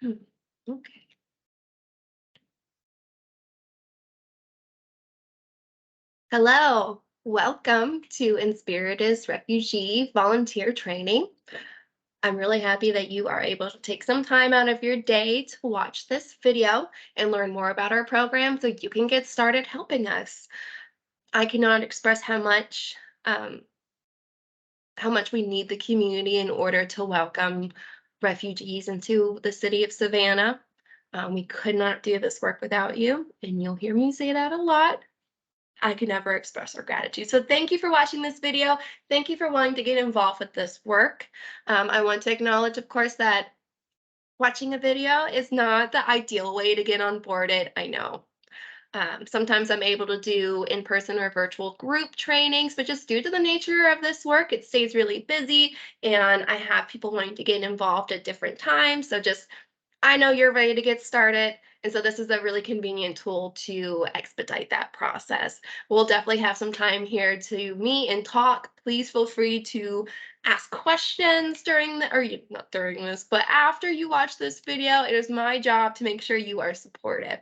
Okay. Hello. Welcome to Inspiritus Refugee Volunteer Training. I'm really happy that you are able to take some time out of your day to watch this video and learn more about our program so you can get started helping us. I cannot express um, how much we need the community in order to welcome refugees into the city of Savannah. We could not do this work without you, and you'll hear me say that a lot. I can never express our gratitude. So thank you for watching this video. Thank you for wanting to get involved with this work. I want to acknowledge, of course, that watching a video is not the ideal way to get onboarded. I know. Sometimes I'm able to do in-person or virtual group trainings, but just due to the nature of this work, it stays really busy and I have people wanting to get involved at different times. So just I know you're ready to get started. And so this is a really convenient tool to expedite that process. We'll definitely have some time here to meet and talk. Please feel free to ask questions during not during this, but after you watch this video, it is my job to make sure you are supported.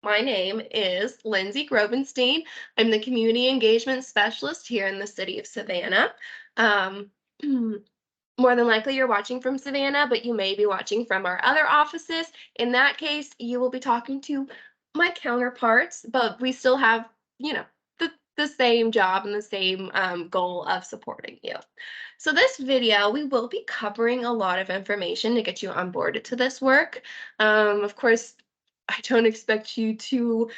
My name is Lindsay Grobenstein. I'm the Community Engagement Specialist here in the city of Savannah. Um, More than likely, you're watching from Savannah, but you may be watching from our other offices. In that case, you will be talking to my counterparts, but we still have, you know, the same job and the same goal of supporting you. So this video, we will be covering a lot of information to get you onboarded to this work. Of course, I don't expect you to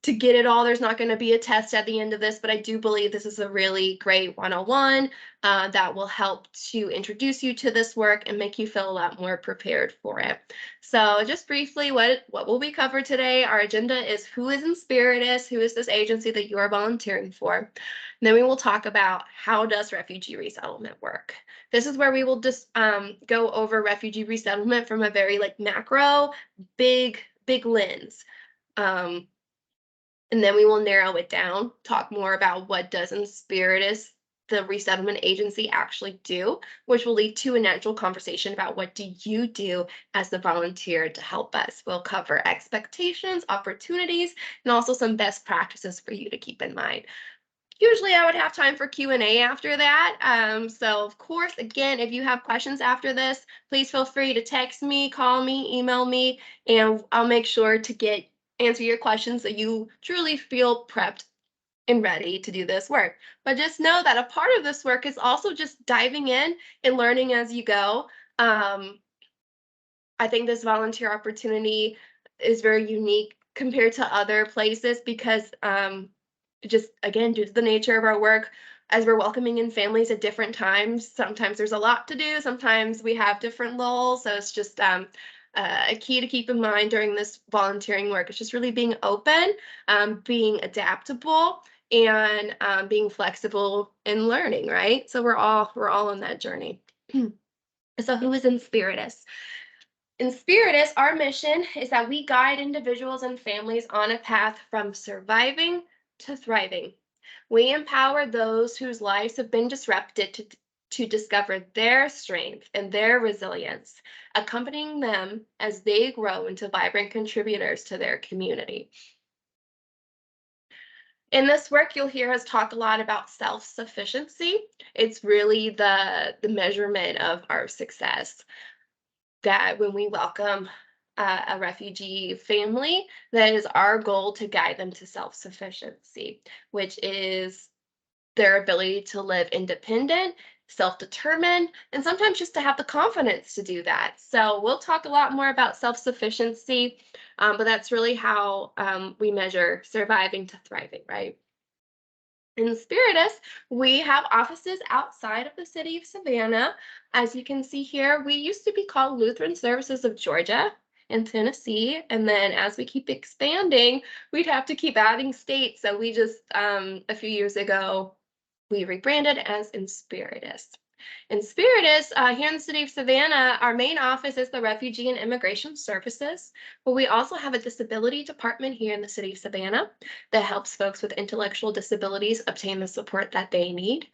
get it all. There's not going to be a test at the end of this, but I do believe this is a really great 101 that will help to introduce you to this work and make you feel a lot more prepared for it. So just briefly, what will we cover today? Our agenda is who is Inspiritus, who is this agency that you are volunteering for. And then we will talk about how does refugee resettlement work. This is where we will just go over refugee resettlement from a very macro, big lens. Um, and then we will narrow it down, talk more about what does Inspiritus, the resettlement agency, actually do, which will lead to a natural conversation about what do you do as the volunteer to help us. We'll cover expectations, opportunities, and also some best practices for you to keep in mind. Usually I would have time for Q&A after that. So of course, again, if you have questions after this, please feel free to text me, call me, email me, and I'll make sure to answer your questions so you truly feel prepped and ready to do this work. But just know that a part of this work is also just diving in and learning as you go. Um, I think this volunteer opportunity is very unique compared to other places because just again, due to the nature of our work, as we're welcoming in families at different times, sometimes there's a lot to do, sometimes we have different lulls. So it's just a key to keep in mind during this volunteering work. It's just really being open, being adaptable, and being flexible in learning, right? So we're all on that journey. So who is Inspiritus? In Spiritus, our mission is that we guide individuals and families on a path from surviving to thriving. We empower those whose lives have been disrupted to discover their strength and their resilience, accompanying them as they grow into vibrant contributors to their community. In this work, you'll hear us talk a lot about self-sufficiency. It's really the measurement of our success. That when we welcome a refugee family, that is our goal to guide them to self-sufficiency, which is their ability to live independent, self-determined, and sometimes just to have the confidence to do that. So we'll talk a lot more about self-sufficiency, but that's really how we measure surviving to thriving, right? In Spiritus, we have offices outside of the city of Savannah. As you can see here, we used to be called Lutheran Services of Georgia and Tennessee. And then as we keep expanding, we'd have to keep adding states. So we just, a few years ago, we rebranded as Inspiritus. Inspiritus, here in the city of Savannah, our main office is the Refugee and Immigration Services, but we also have a disability department here in the city of Savannah that helps folks with intellectual disabilities obtain the support that they need.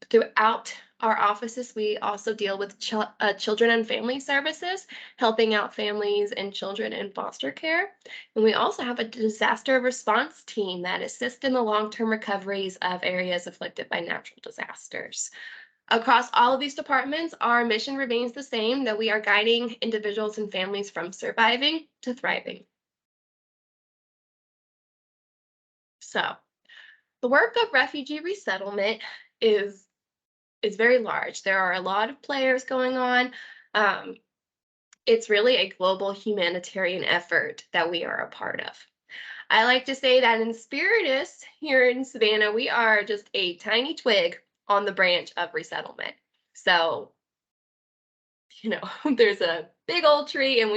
Throughout Our offices, we also deal with children and family services, helping out families and children in foster care. And we also have a disaster response team that assists in the long term recoveries of areas afflicted by natural disasters. Across all of these departments, our mission remains the same, that we are guiding individuals and families from surviving to thriving. So, the work of refugee resettlement is is very large. There are a lot of players going on. Um, it's really a global humanitarian effort that we are a part of. I like to say that in Spiritus here in Savannah, we are just a tiny twig on the branch of resettlement. So, you know, there's a big old tree and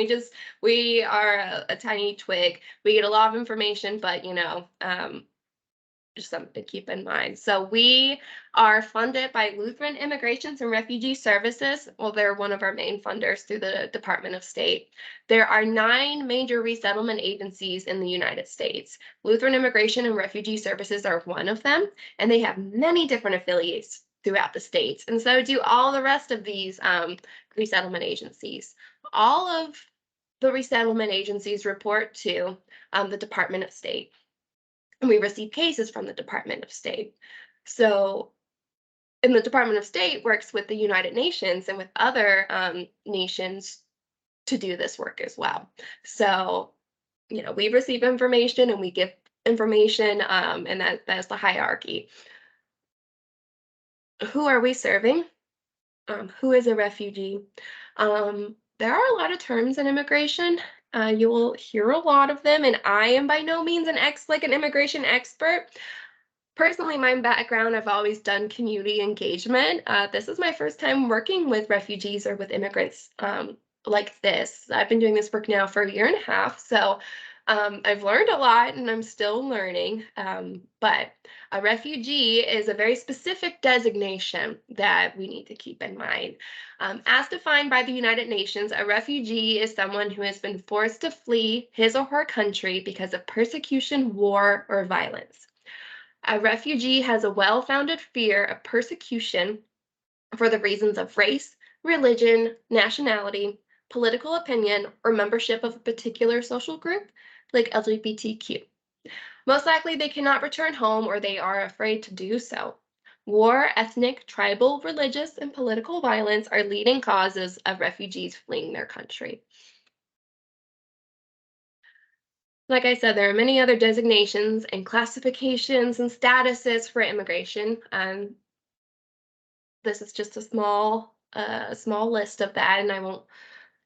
we are a tiny twig. We get a lot of information, but just something to keep in mind. So we are funded by Lutheran Immigrations and Refugee Services. Well, they're one of our main funders through the Department of State. There are 9 major resettlement agencies in the United States. Lutheran Immigration and Refugee Services are one of them, and they have many different affiliates throughout the states. And so do all the rest of these resettlement agencies. All of the resettlement agencies report to the Department of State, and we receive cases from the Department of State. So, and the Department of State works with the United Nations and with other nations to do this work as well. So, we receive information and we give information, and that's the hierarchy. Who are we serving? Who is a refugee? There are a lot of terms in immigration. You will hear a lot of them, and I am by no means an immigration expert. Personally, my background, I've always done community engagement. This is my first time working with refugees or with immigrants like this. I've been doing this work now for a year and a half, so I've learned a lot and I'm still learning. But a refugee is a very specific designation that we need to keep in mind. As defined by the United Nations, a refugee is someone who has been forced to flee his or her country because of persecution, war, or violence. A refugee has a well founded fear of persecution for the reasons of race, religion, nationality, political opinion, or membership of a particular social group, like LGBTQ. Most likely, they cannot return home or they are afraid to do so. War, ethnic, tribal, religious, and political violence are leading causes of refugees fleeing their country. Like I said, there are many other designations and classifications and statuses for immigration. This is just a small list of that, and I won't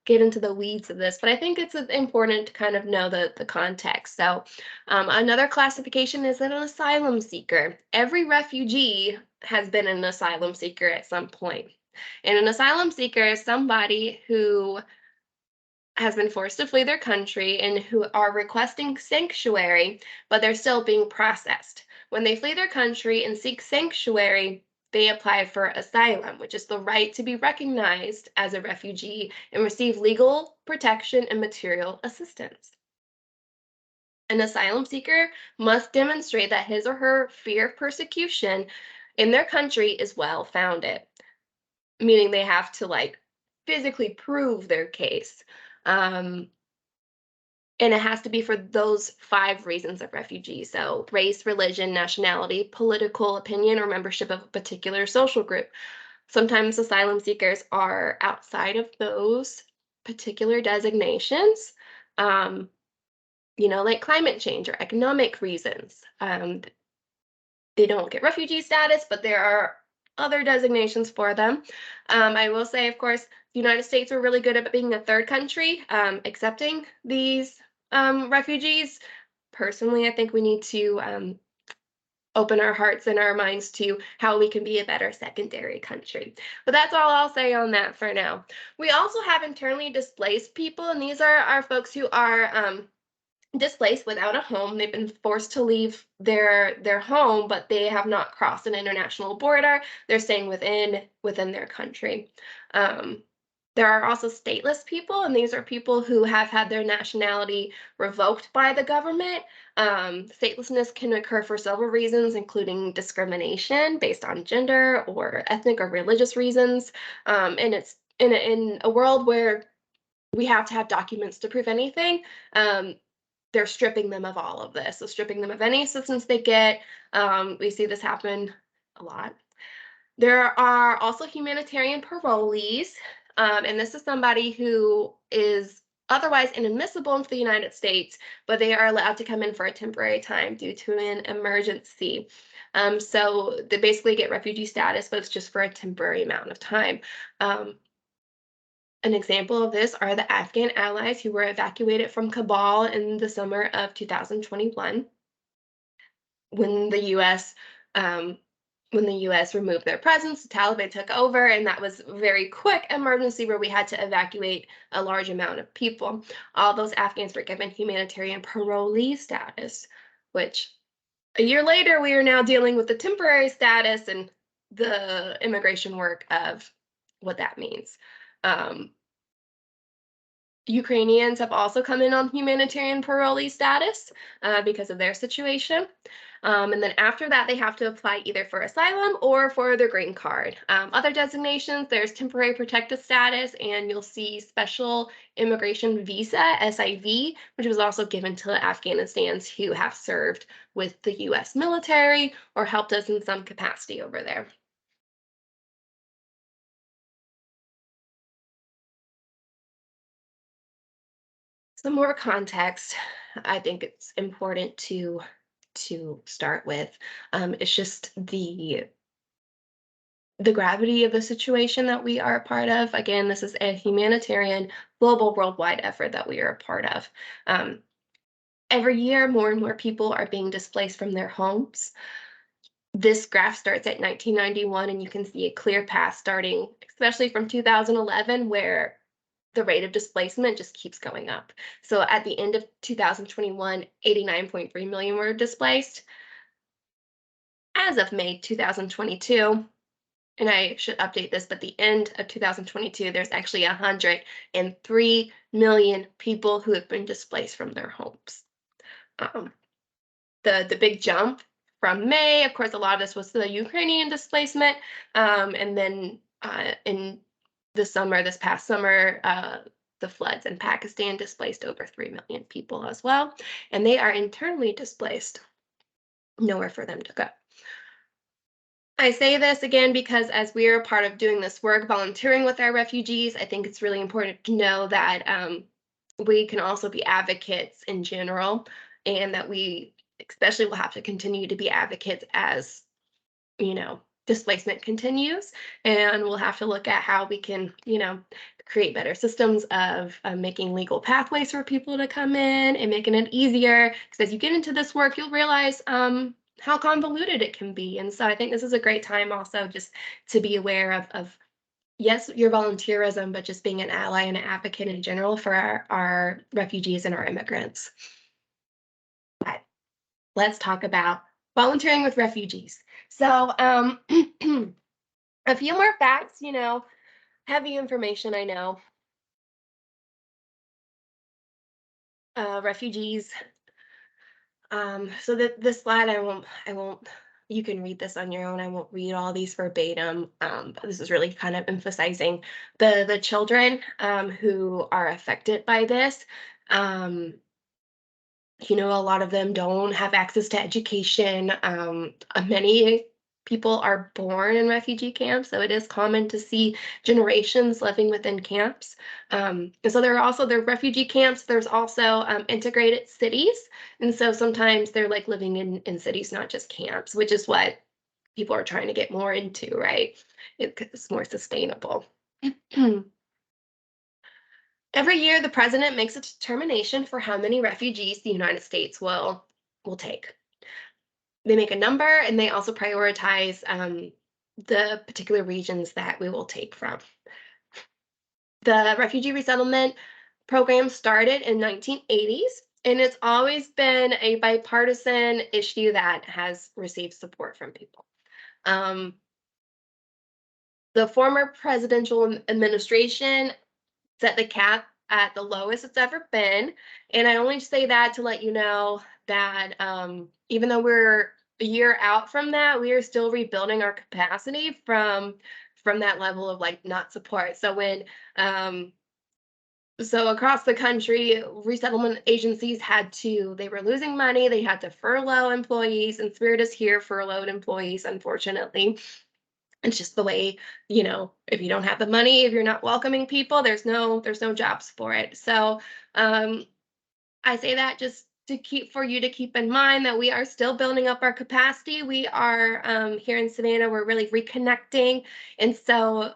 get into the weeds of this, but I think it's important to kind of know the context. So, another classification is an asylum seeker. Every refugee has been an asylum seeker at some point. And an asylum seeker is somebody who has been forced to flee their country and who are requesting sanctuary, but they're still being processed. When they flee their country and seek sanctuary, they apply for asylum, which is the right to be recognized as a refugee and receive legal protection and material assistance. An asylum seeker must demonstrate that his or her fear of persecution in their country is well founded, meaning they have to like physically prove their case. Um, And it has to be for those 5 reasons of refugee. So race, religion, nationality, political opinion, or membership of a particular social group. Sometimes asylum seekers are outside of those particular designations, um, like climate change or economic reasons. They don't get refugee status, but there are other designations for them. I will say, of course, the United States are really good at being a third country, accepting these refugees. Personally, I think we need to open our hearts and our minds to how we can be a better secondary country. But that's all I'll say on that for now. We also have internally displaced people, and these are our folks who are displaced without a home. They've been forced to leave their home, but they have not crossed an international border. They're staying within their country. Um, There are also stateless people, and these are people who have had their nationality revoked by the government. Statelessness can occur for several reasons, including discrimination based on gender or ethnic or religious reasons. And it's in a world where we have to have documents to prove anything. Um, they're stripping them of all of this. So stripping them of any assistance they get. We see this happen a lot. There are also humanitarian parolees, and this is somebody who is otherwise inadmissible into the United States, but they are allowed to come in for a temporary time due to an emergency. So they basically get refugee status, but it's just for a temporary amount of time. Um, an example of this are the Afghan allies who were evacuated from Kabul in the summer of 2021 when the U.S. Um, when the U.S. removed their presence, the Taliban took over, and that was a very quick emergency where we had to evacuate a large amount of people. All those Afghans were given humanitarian parolee status, which a year later we are now dealing with the temporary status and the immigration work of what that means. Um, Ukrainians have also come in on humanitarian parolee status because of their situation. And then after that, they have to apply either for asylum or for their green card. Other designations, there's temporary protected status, and you'll see special immigration visa, SIV, which was also given to Afghanistans who have served with the US military or helped us in some capacity over there. Some more context, I think it's important to start with. It's just the gravity of the situation that we are a part of. Again, this is a humanitarian, global, worldwide effort that we are a part of. Um, every year, more and more people are being displaced from their homes. This graph starts at 1991, and you can see a clear path starting, especially from 2011, where the rate of displacement just keeps going up. So at the end of 2021, 89.3 million were displaced. As of May 2022, and I should update this, but the end of 2022, there's actually 103 million people who have been displaced from their homes. Um, the big jump from May, of course, a lot of this was the Ukrainian displacement, and then in this past summer, the floods in Pakistan displaced over 3 million people as well, and they are internally displaced, nowhere for them to go. I say this again because as we are a part of doing this work, volunteering with our refugees, I think it's really important to know that we can also be advocates in general, and that we especially will have to continue to be advocates as displacement continues, and we'll have to look at how we can, create better systems of making legal pathways for people to come in and making it easier. Because as you get into this work, you'll realize how convoluted it can be. And so I think this is a great time also just to be aware of yes, your volunteerism, but just being an ally and an advocate in general for our refugees and our immigrants. But let's talk about volunteering with refugees. So a few more facts, heavy information, I know. Refugees. So this slide, I won't, you can read this on your own. I won't read all these verbatim. But this is really kind of emphasizing the children who are affected by this. Um, a lot of them don't have access to education. Many people are born in refugee camps, so it is common to see generations living within camps. And so there are refugee camps. There's also integrated cities, and so sometimes they're like living in cities, not just camps, which is what people are trying to get more into, right? It's more sustainable. Every year, the president makes a determination for how many refugees the United States will take. They make a number, and they also prioritize the particular regions that we will take from. The refugee resettlement program started in 1980s, and it's always been a bipartisan issue that has received support from people. The former presidential administration set the cap at the lowest it's ever been. And I only say that to let you know that even though we're a year out from that, we are still rebuilding our capacity from that level of like not support. Um, so across the country, resettlement agencies they were losing money, they had to furlough employees, and Spirit is here furloughed employees, unfortunately. It's just the way, if you don't have the money, if you're not welcoming people, there's no jobs for it. So um, I say that just for you to keep in mind that we are still building up our capacity. We are here in Savannah, we're really reconnecting. And so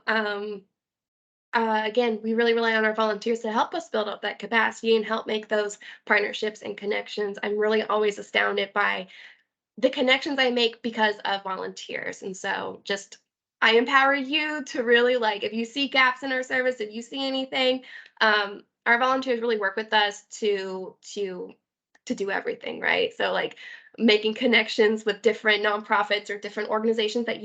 again, we really rely on our volunteers to help us build up that capacity and help make those partnerships and connections. I'm really always astounded by the connections I make because of volunteers. And so just I empower you to really like if you see gaps in our service, if you see anything, our volunteers really work with us to do everything, right? So like making connections with different nonprofits or different organizations that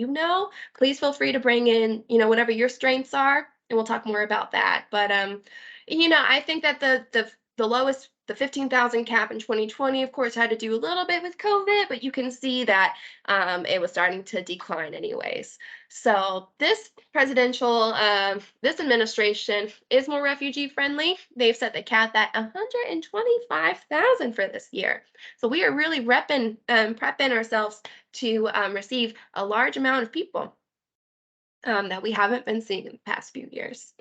please feel free to bring in, whatever your strengths are, and we'll talk more about that. But I think that the lowest the 15,000 cap in 2020, of course, had to do a little bit with COVID, but you can see that it was starting to decline anyways. So this administration is more refugee friendly. They've set the cap at 125,000 for this year. So we are really prepping ourselves to receive a large amount of people that we haven't been seeing in the past few years.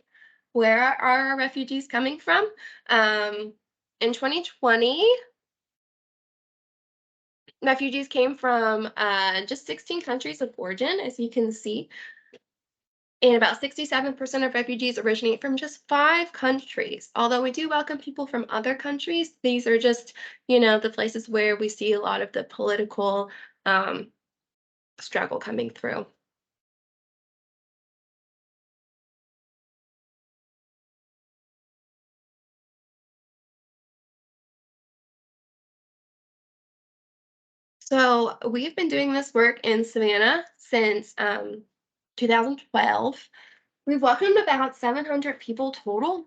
Where are our refugees coming from? In 2020, refugees came from just 16 countries of origin, as you can see. And about 67% of refugees originate from just 5 countries. Although we do welcome people from other countries, these are just, the places where we see a lot of the political um, struggle coming through. So we've been doing this work in Savannah since 2012. We've welcomed about 700 people total,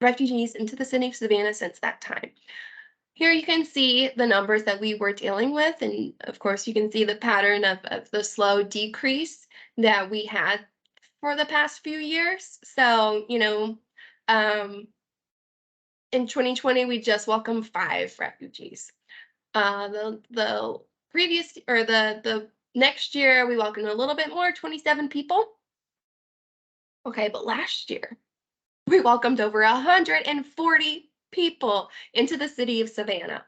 refugees into the city of Savannah since that time. Here you can see the numbers that we were dealing with, and of course you can see the pattern of the slow decrease that we had for the past few years. So, um, in 2020, we just welcomed 5 refugees. The previous or the next year, we welcomed a little bit more, 27 people. Okay, but last year, we welcomed over 140 people into the city of Savannah.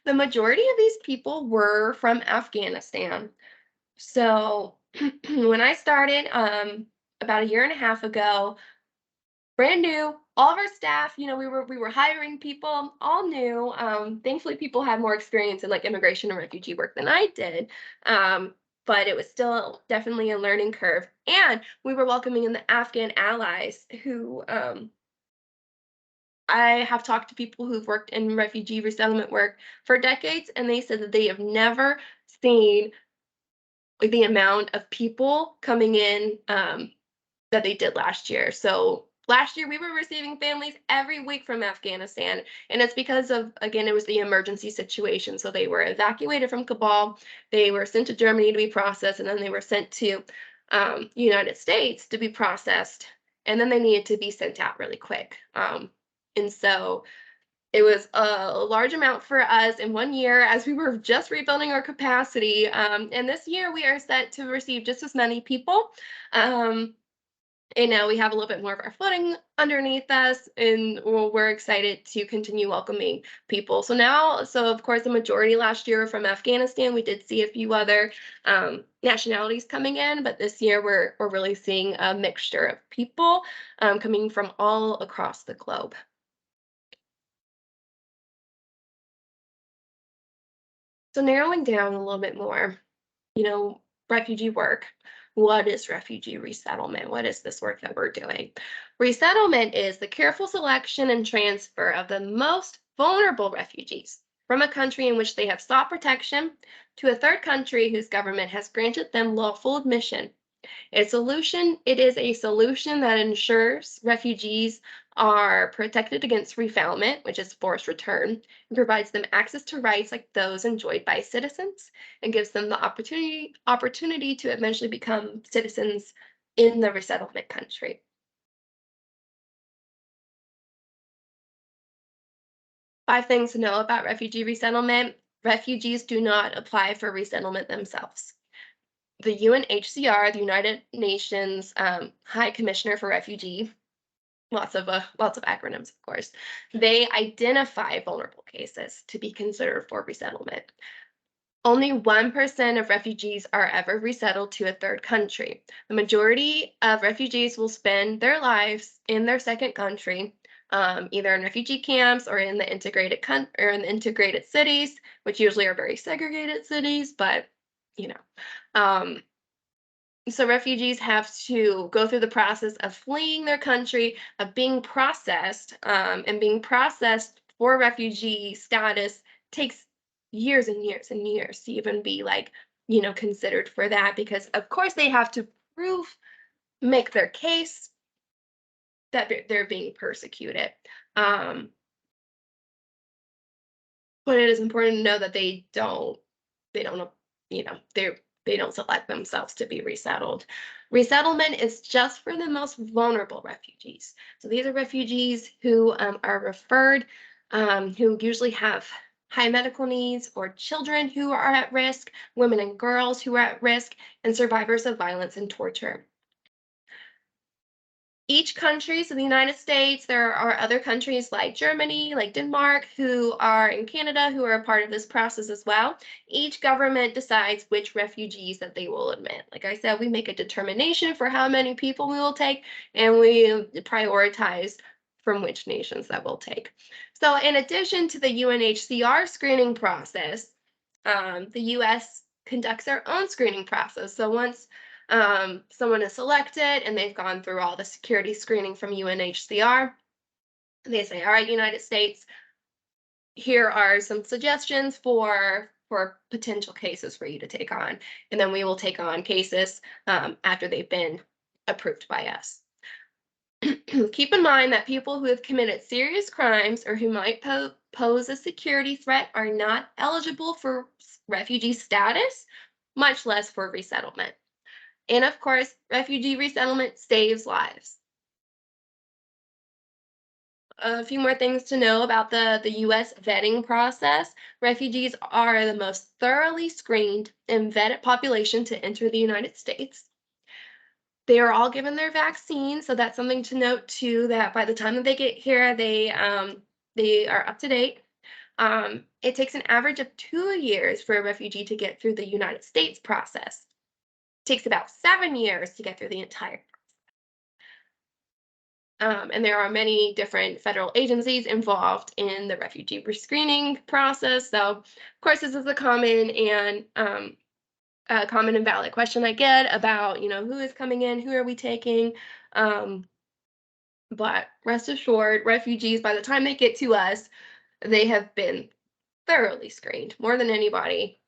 The majority of these people were from Afghanistan. So when I started about a year and a half ago, brand new, all of our staff, we were hiring people, all new. Thankfully, people had more experience in like immigration and refugee work than I did. Um, but it was still definitely a learning curve. And we were welcoming in the Afghan allies who I have talked to people who've worked in refugee resettlement work for decades, and they said that they have never seen like the amount of people coming in that they did last year. So last year we were receiving families every week from Afghanistan, and it's because of again it was the emergency situation. So they were evacuated from Kabul, they were sent to Germany to be processed, and then they were sent to United States to be processed, and then they needed to be sent out really quick. And so it was a large amount for us in one year as we were just rebuilding our capacity. And this year we are set to receive just as many people. Um, and now we have a little bit more of our footing underneath us, and we're excited to continue welcoming people. So of course, the majority last year were from Afghanistan. We did see a few other nationalities coming in, but this year we're really seeing a mixture of people coming from all across the globe. So narrowing down a little bit more, you know, refugee work. What is refugee resettlement? What is this work that we're doing? Resettlement is the careful selection and transfer of the most vulnerable refugees from a country in which they have sought protection to a third country whose government has granted them lawful admission It is a solution that ensures refugees are protected against refoulement, which is forced return, and provides them access to rights like those enjoyed by citizens, and gives them the opportunity to eventually become citizens in the resettlement country. 5 things to know about refugee resettlement. Refugees do not apply for resettlement themselves. The UNHCR, the United Nations High Commissioner for Refugee, lots of acronyms, of course. They identify vulnerable cases to be considered for resettlement. Only 1% of refugees are ever resettled to a third country. The majority of refugees will spend their lives in their second country, either in refugee camps or in the integrated cities, which usually are very segregated cities, but you know. Um, so refugees have to go through the process of fleeing their country, of being processed, and being processed for refugee status takes years and years and years to even be like, considered for that because of course they have to prove, make their case that they're being persecuted. Um, but it is important to know that they don't, they don't select themselves to be resettled. Resettlement is just for the most vulnerable refugees. So these are refugees who are referred, who usually have high medical needs, or children who are at risk, women and girls who are at risk, and survivors of violence and torture. Each country, so the United States, there are other countries like Germany, like Denmark, who are in Canada, who are a part of this process as well. Each government decides which refugees that they will admit. Like I said, we make a determination for how many people we will take, and we prioritize from which nations that we'll take. So in addition to the UNHCR screening process, the US conducts their own screening process. So once someone is selected and they've gone through all the security screening from UNHCR, they say, all right, United States, here are some suggestions for potential cases for you to take on. And then we will take on cases after they've been approved by us. Keep in mind that people who have committed serious crimes or who might pose a security threat are not eligible for refugee status, much less for resettlement. And of course, refugee resettlement saves lives. A few more things to know about the US vetting process. Refugees are the most thoroughly screened and vetted population to enter the United States. They are all given their vaccine, so that's something to note too, that by the time that they get here, they are up to date. It takes an average of 2 years for a refugee to get through the United States process. It takes about 7 years to get through the entire. And there are many different federal agencies involved in the refugee prescreening process. So, of course, this is a common and valid question I get about, who is coming in, who are we taking. Um, but rest assured, refugees, by the time they get to us, they have been thoroughly screened more than anybody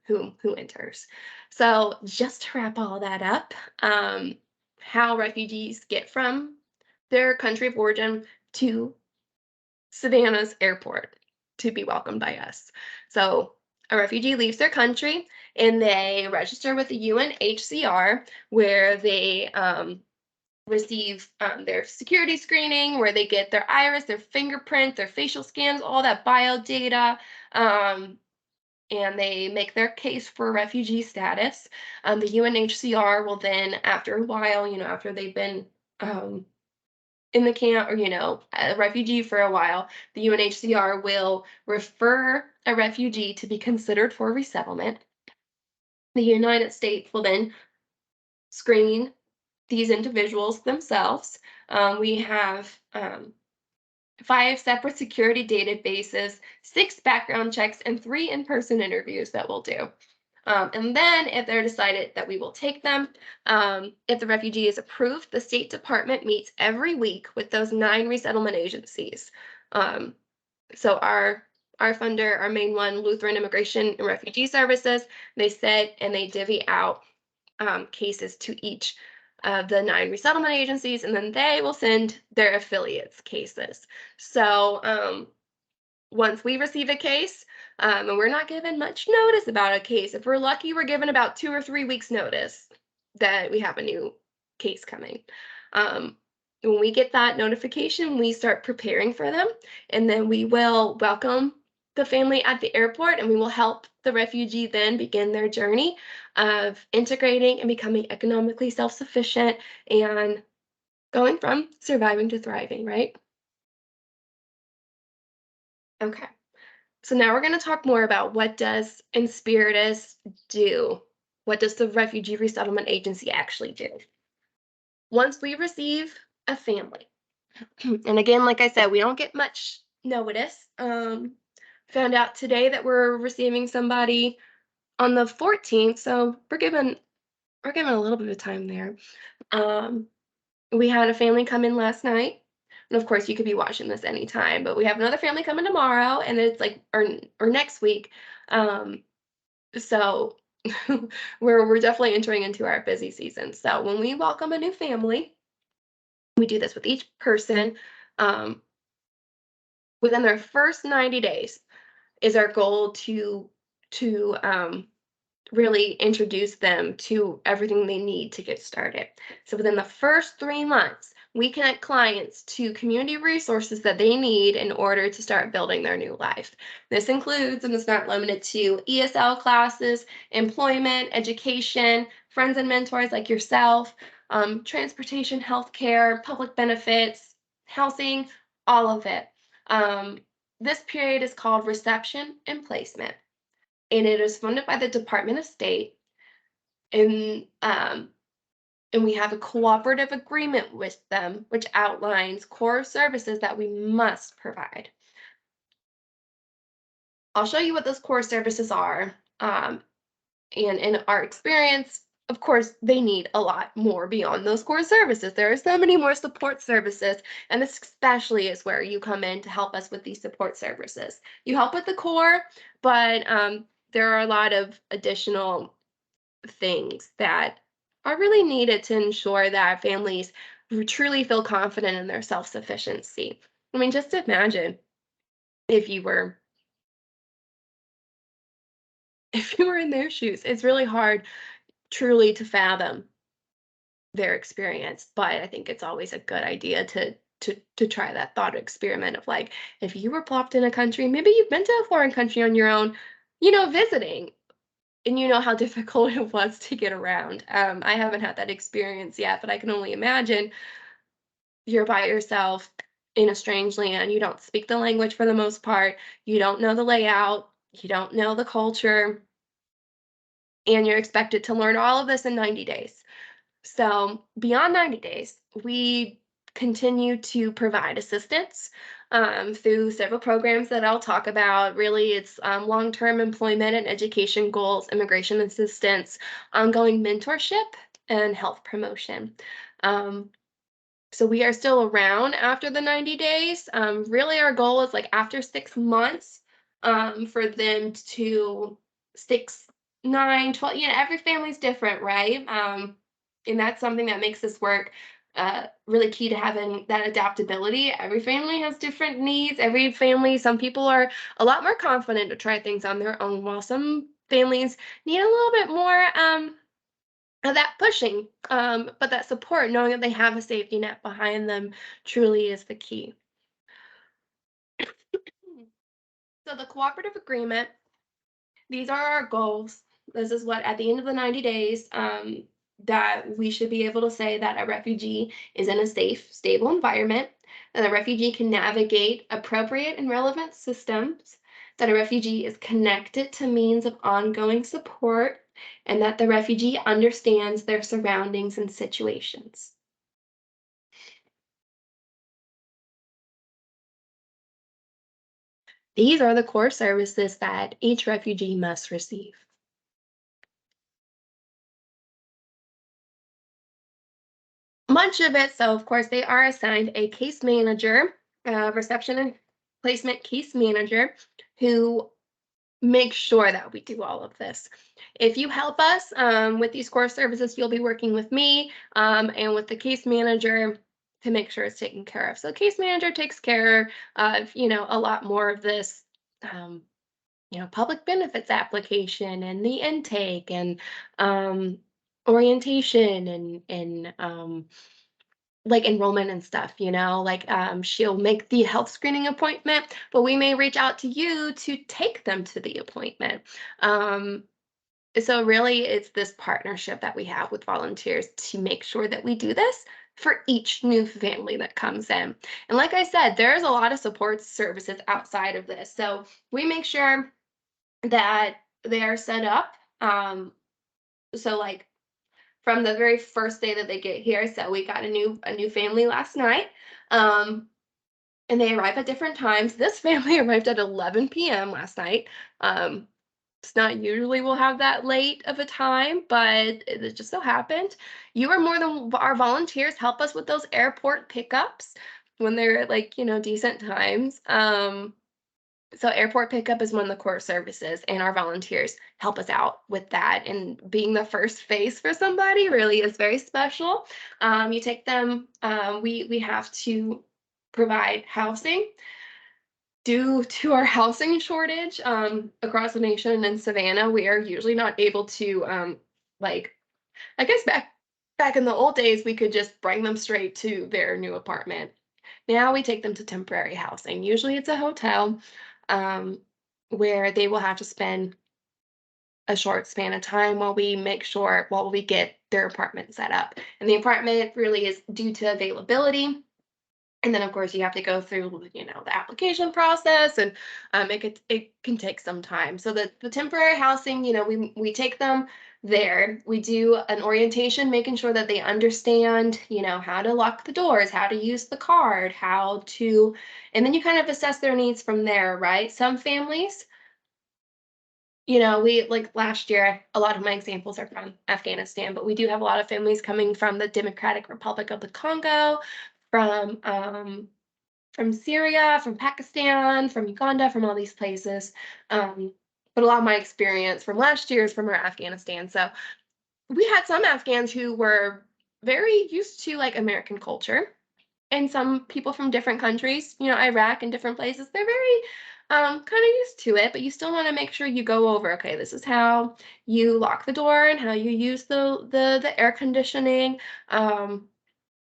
who enters. So, just to wrap all that up, how refugees get from their country of origin to Savannah's airport to be welcomed by us. So a refugee leaves their country and they register with the UNHCR, where they receive their security screening, where they get their iris, their fingerprint, their facial scans, all that bio data. And they make their case for refugee status. The UNHCR will then, after a while, after they've been in the camp, or a refugee for a while, the UNHCR will refer a refugee to be considered for resettlement. The United States will then screen these individuals themselves. We have 5 separate security databases, 6 background checks, and 3 in-person interviews that we'll do. And then if they're decided that we will take them, if the refugee is approved, the State Department meets every week with those 9 resettlement agencies. So our funder, our main one, Lutheran Immigration and Refugee Services, they sit and they divvy out cases to each of the 9 resettlement agencies, and then they will send their affiliates cases. So, once we receive a case, and we're not given much notice about a case. If we're lucky, we're given about 2 or 3 weeks notice that we have a new case coming. Um, when we get that notification, we start preparing for them, and then we will welcome the family at the airport, and we will help the refugee then begin their journey of integrating and becoming economically self-sufficient and going from surviving to thriving, right? Okay. So now we're going to talk more about what does Inspiritus do? What does the Refugee Resettlement Agency actually do? Once we receive a family, and again, like I said, we don't get much notice. Found out today that we're receiving somebody on the 14th, so we're given a little bit of time there. Um, we had a family come in last night. And of course, you could be watching this anytime, but we have another family coming tomorrow, and it's like, or next week. Um, So we're definitely entering into our busy season. So when we welcome a new family, we do this with each person. Um, within their first 90 days is our goal to really introduce them to everything they need to get started. So within the first 3 months, we connect clients to community resources that they need in order to start building their new life. This includes, and it's not limited to, ESL classes, employment, education, friends and mentors like yourself, transportation, healthcare, public benefits, housing, all of it. Um, this period is called reception and placement, and it is funded by the Department of State. And and we have a cooperative agreement with them, which outlines core services that we must provide. I'll show you what those core services are. And in our experience, of course, they need a lot more beyond those core services. There are so many more support services, and this especially is where you come in to help us with these support services. You help with the core, but there are a lot of additional things that are really needed to ensure that families truly feel confident in their self-sufficiency. I mean, just imagine if you were if you were in their shoes. It's really hard truly to fathom their experience, but I think it's always a good idea to try that thought experiment of like, if you were plopped in a country, maybe you've been to a foreign country on your own, visiting, and you know how difficult it was to get around. I haven't had that experience yet, but I can only imagine you're by yourself in a strange land. You don't speak the language for the most part. You don't know the layout. You don't know the culture. And you're expected to learn all of this in 90 days. So, beyond 90 days, we continue to provide assistance through several programs that I'll talk about. Really, it's long term employment and education goals, immigration assistance, ongoing mentorship, and health promotion. Um, so we are still around after the 90 days. Really, our goal is like after 6 months for them to 6, 9, 12. Every family's different, right? And that's something that makes this work really key to having that adaptability. Every family has different needs. Every family, some people are a lot more confident to try things on their own, while some families need a little bit more. That pushing, but that support, knowing that they have a safety net behind them, truly is the key. So the cooperative agreement, these are our goals. This is what, at the end of the 90 days, that we should be able to say that a refugee is in a safe, stable environment, that a refugee can navigate appropriate and relevant systems, that a refugee is connected to means of ongoing support, and that the refugee understands their surroundings and situations. These are the core services that each refugee must receive. Much of it, so of course, they are assigned a case manager, reception and placement case manager, who make sure that we do all of this. If you help us with these core services, you'll be working with me and with the case manager to make sure it's taken care of. So the case manager takes care of, a lot more of this, um, public benefits application and the intake and um, orientation and like enrollment and stuff, like she'll make the health screening appointment, but we may reach out to you to take them to the appointment. Um, so really it's this partnership that we have with volunteers to make sure that we do this for each new family that comes in. And like I said, there's a lot of support services outside of this. So we make sure that they are set up. So like from the very first day that they get here. So we got a new family last night. Um, and they arrive at different times. This family arrived at 11 p.m. last night. Um, it's not usually we'll have that late of a time, but it just so happened. You are more than our volunteers help us with those airport pickups when they're at like, decent times. So airport pickup is one of the core services, and our volunteers help us out with that. And being the first face for somebody really is very special. You take them. We have to provide housing due to our housing shortage across the nation. In Savannah, we are usually not able to like I guess back in the old days, we could just bring them straight to their new apartment. Now we take them to temporary housing. Usually it's a hotel um, where they will have to spend a short span of time while we get their apartment set up. And the apartment really is due to availability. And then, of course, you have to go through, the application process, and it can take some time. So the temporary housing, we take them there. We do an orientation, making sure that they understand, how to lock the doors, how to use the card, and then you kind of assess their needs from there, right? Some families, we like last year, a lot of my examples are from Afghanistan, but we do have a lot of families coming from the Democratic Republic of the Congo, from Syria, from Pakistan, from Uganda, from all these places. But a lot of my experience from last year is from our Afghanistan. So we had some Afghans who were very used to like American culture, and some people from different countries, Iraq and different places, they're very kind of used to it, but you still want to make sure you go over, okay, this is how you lock the door and how you use the air conditioning.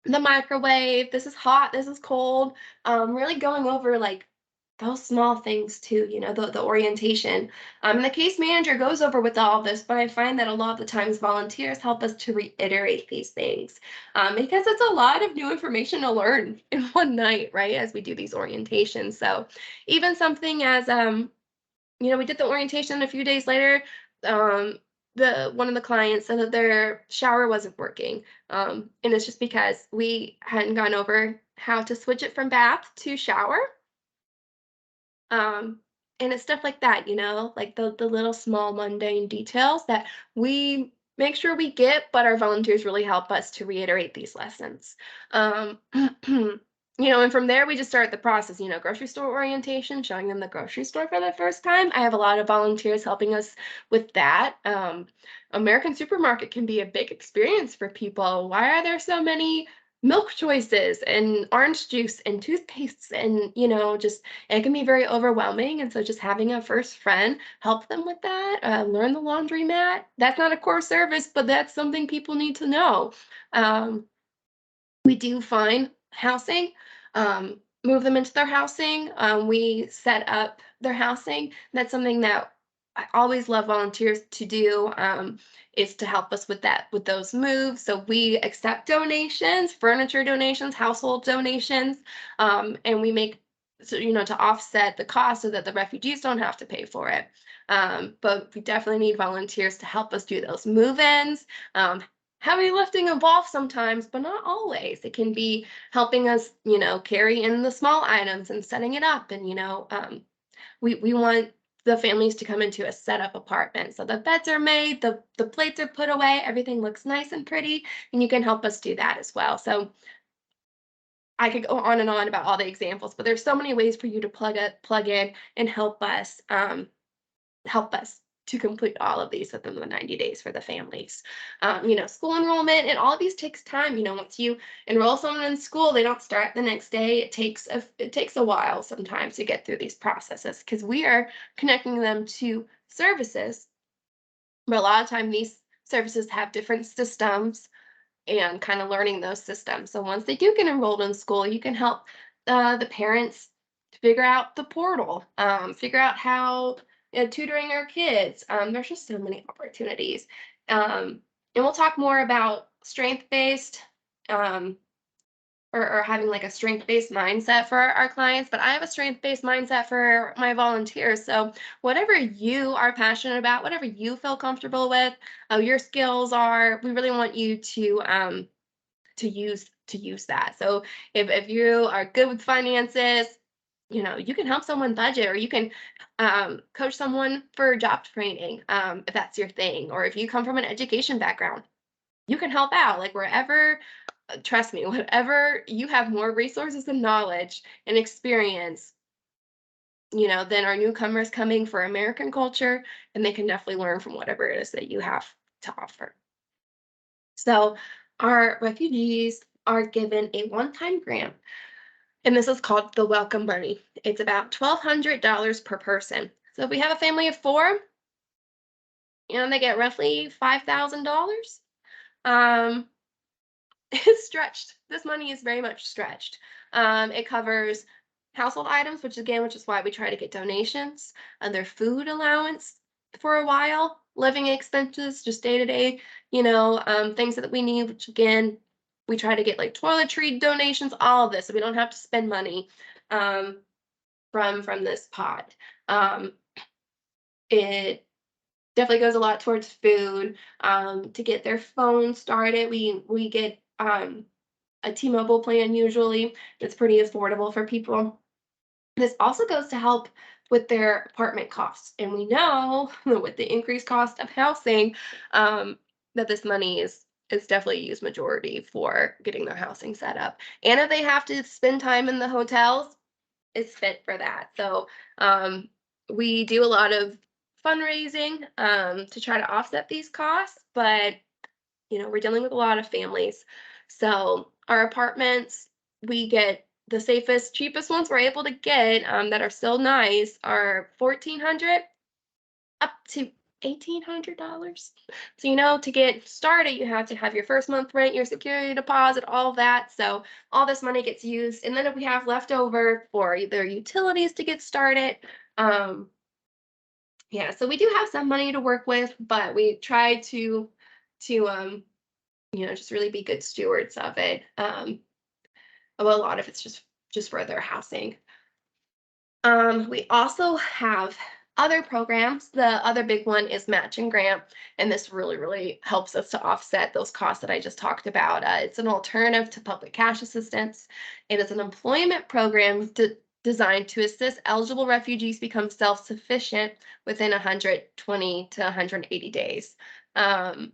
The microwave, this is hot, this is cold, really going over like those small things too, the orientation. The case manager goes over with all of this, but I find that a lot of the times volunteers help us to reiterate these things because it's a lot of new information to learn in one night, right? As we do these orientations. So even something as we did the orientation a few days later. Um, the one of the clients said that their shower wasn't working, and it's just because we hadn't gone over how to switch it from bath to shower. Um, and it's stuff like that, like the little small mundane details that we make sure we get, but our volunteers really help us to reiterate these lessons. And from there we just start the process, grocery store orientation, showing them the grocery store for the first time. I have a lot of volunteers helping us with that. American supermarket can be a big experience for people. Why are there so many milk choices and orange juice and toothpastes and just it can be very overwhelming, and so just having a first friend help them with that, learn the laundromat. That's not a core service, but that's something people need to know. Um, we do find housing, move them into their housing. We set up their housing. That's something that I always love volunteers to do, is to help us with that, with those moves. So we accept donations, furniture donations, household donations, and we make so to offset the cost so that the refugees don't have to pay for it. But we definitely need volunteers to help us do those move-ins. Heavy lifting involved sometimes, but not always. It can be helping us, carry in the small items and setting it up. And, we want the families to come into a setup apartment. So the beds are made, the plates are put away, everything looks nice and pretty, and you can help us do that as well. So I could go on and on about all the examples, but there's so many ways for you to plug in and help us. help us to complete all of these within the 90 days for the families. School enrollment and all of these takes time. Once you enroll someone in school, they don't start the next day. It takes a while sometimes to get through these processes because we are connecting them to services, but a lot of time these services have different systems and kind of learning those systems. So once they do get enrolled in school, you can help the parents figure out the portal, figure out how tutoring our kids. There's just so many opportunities. And we'll talk more about strength-based um, or having like a strength-based mindset for our clients, but I have a strength-based mindset for my volunteers. So whatever you are passionate about, whatever you feel comfortable with, your skills are, we really want you to use that. So if you are good with finances, you can help someone budget, or you can coach someone for job training, if that's your thing, or if you come from an education background, you can help out. Like wherever, trust me, whatever you have more resources and knowledge and experience, than our newcomers coming for American culture, and they can definitely learn from whatever it is that you have to offer. So our refugees are given a one-time grant, and this is called the Welcome Money. It's about $1,200 per person. So if we have a family of four, they get roughly $5,000. Um, it's stretched. This money is very much stretched. It covers household items, which is why we try to get donations, their food allowance for a while, living expenses, just day to day, things that we need, which again, we try to get like toiletry donations, all of this, so we don't have to spend money um, from this pot. Um, it definitely goes a lot towards food. To get their phone started, we get a T-Mobile plan usually. It's pretty affordable for people. This also goes to help with their apartment costs. And we know with the increased cost of housing, that this money is definitely used majority for getting their housing set up. And if they have to spend time in the hotels, it's fit for that. So we do a lot of fundraising to try to offset these costs, but we're dealing with a lot of families. So our apartments, we get the safest, cheapest ones we're able to get, that are still nice, are 1,400 up to $1,800. So to get started, you have to have your first month rent, your security deposit, all of that. So all this money gets used, and then if we have leftover for either utilities to get started, um, yeah. So we do have some money to work with, but we try to just really be good stewards of it. Well, a lot of it's just for their housing. We also have other programs. The other big one is matching grant, and this really, really helps us to offset those costs that I just talked about. It's an alternative to public cash assistance. It is an employment program designed to assist eligible refugees become self-sufficient within 120 to 180 days. Um,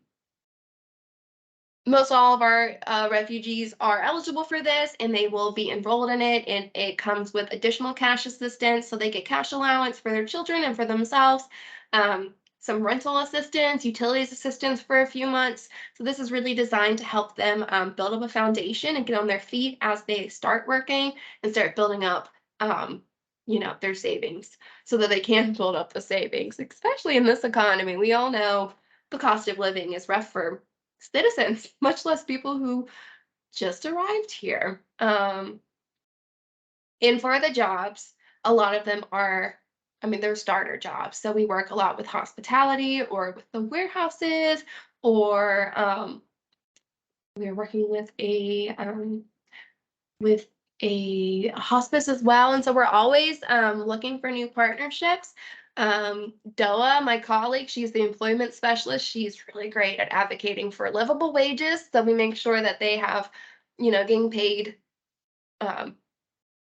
Most all of our refugees are eligible for this, and they will be enrolled in it, and it comes with additional cash assistance, so they get cash allowance for their children and for themselves, some rental assistance, utilities assistance for a few months. So this is really designed to help them build up a foundation and get on their feet as they start working and start building up their savings, so that they can build up the savings, especially in this economy. We all know the cost of living is rough for citizens, much less people who just arrived here. And for the jobs, a lot of them are, they're starter jobs. So we work a lot with hospitality or with the warehouses, or we're working with a hospice as well. And so we're always looking for new partnerships. Doa, my colleague, she's the employment specialist. She's really great at advocating for livable wages. So we make sure that they have, getting paid, um,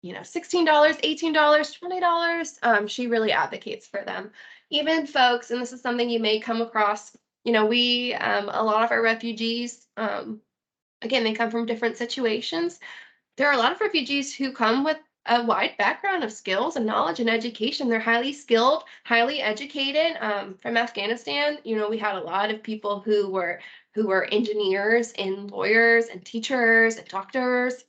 $16, $18, $20. She really advocates for them. Even folks, and this is something you may come across, a lot of our refugees, again, they come from different situations. There are a lot of refugees who come with a wide background of skills and knowledge and education. They're highly skilled, highly educated. From Afghanistan, we had a lot of people who were engineers and lawyers and teachers and doctors,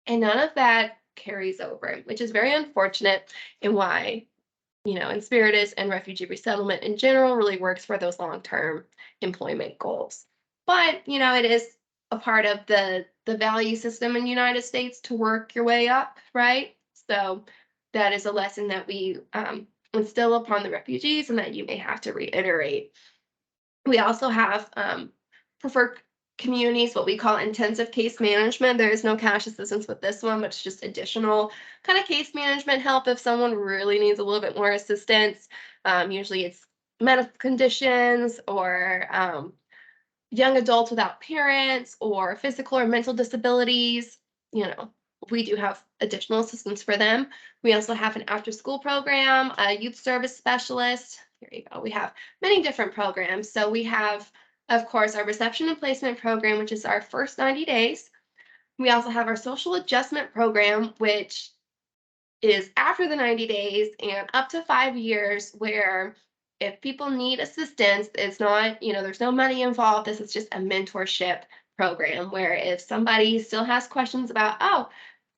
and none of that carries over, which is very unfortunate, and why Inspiritus and refugee resettlement in general really works for those long-term employment goals. But, it is a part of the value system in the United States to work your way up, right? So that is a lesson that we instill upon the refugees and that you may have to reiterate. We also have preferred communities, what we call intensive case management. There is no cash assistance with this one, but it's just additional kind of case management help if someone really needs a little bit more assistance. Usually it's medical conditions or young adults without parents or physical or mental disabilities. You know, we do have additional assistance for them. We also have an after school program, a youth service specialist. Here you go. We have many different programs. So we have, of course, our reception and placement program, which is our first 90 days. We also have our social adjustment program, which is after the 90 days and up to 5 years, where if people need assistance, it's not, there's no money involved. This is just a mentorship program where if somebody still has questions about, oh,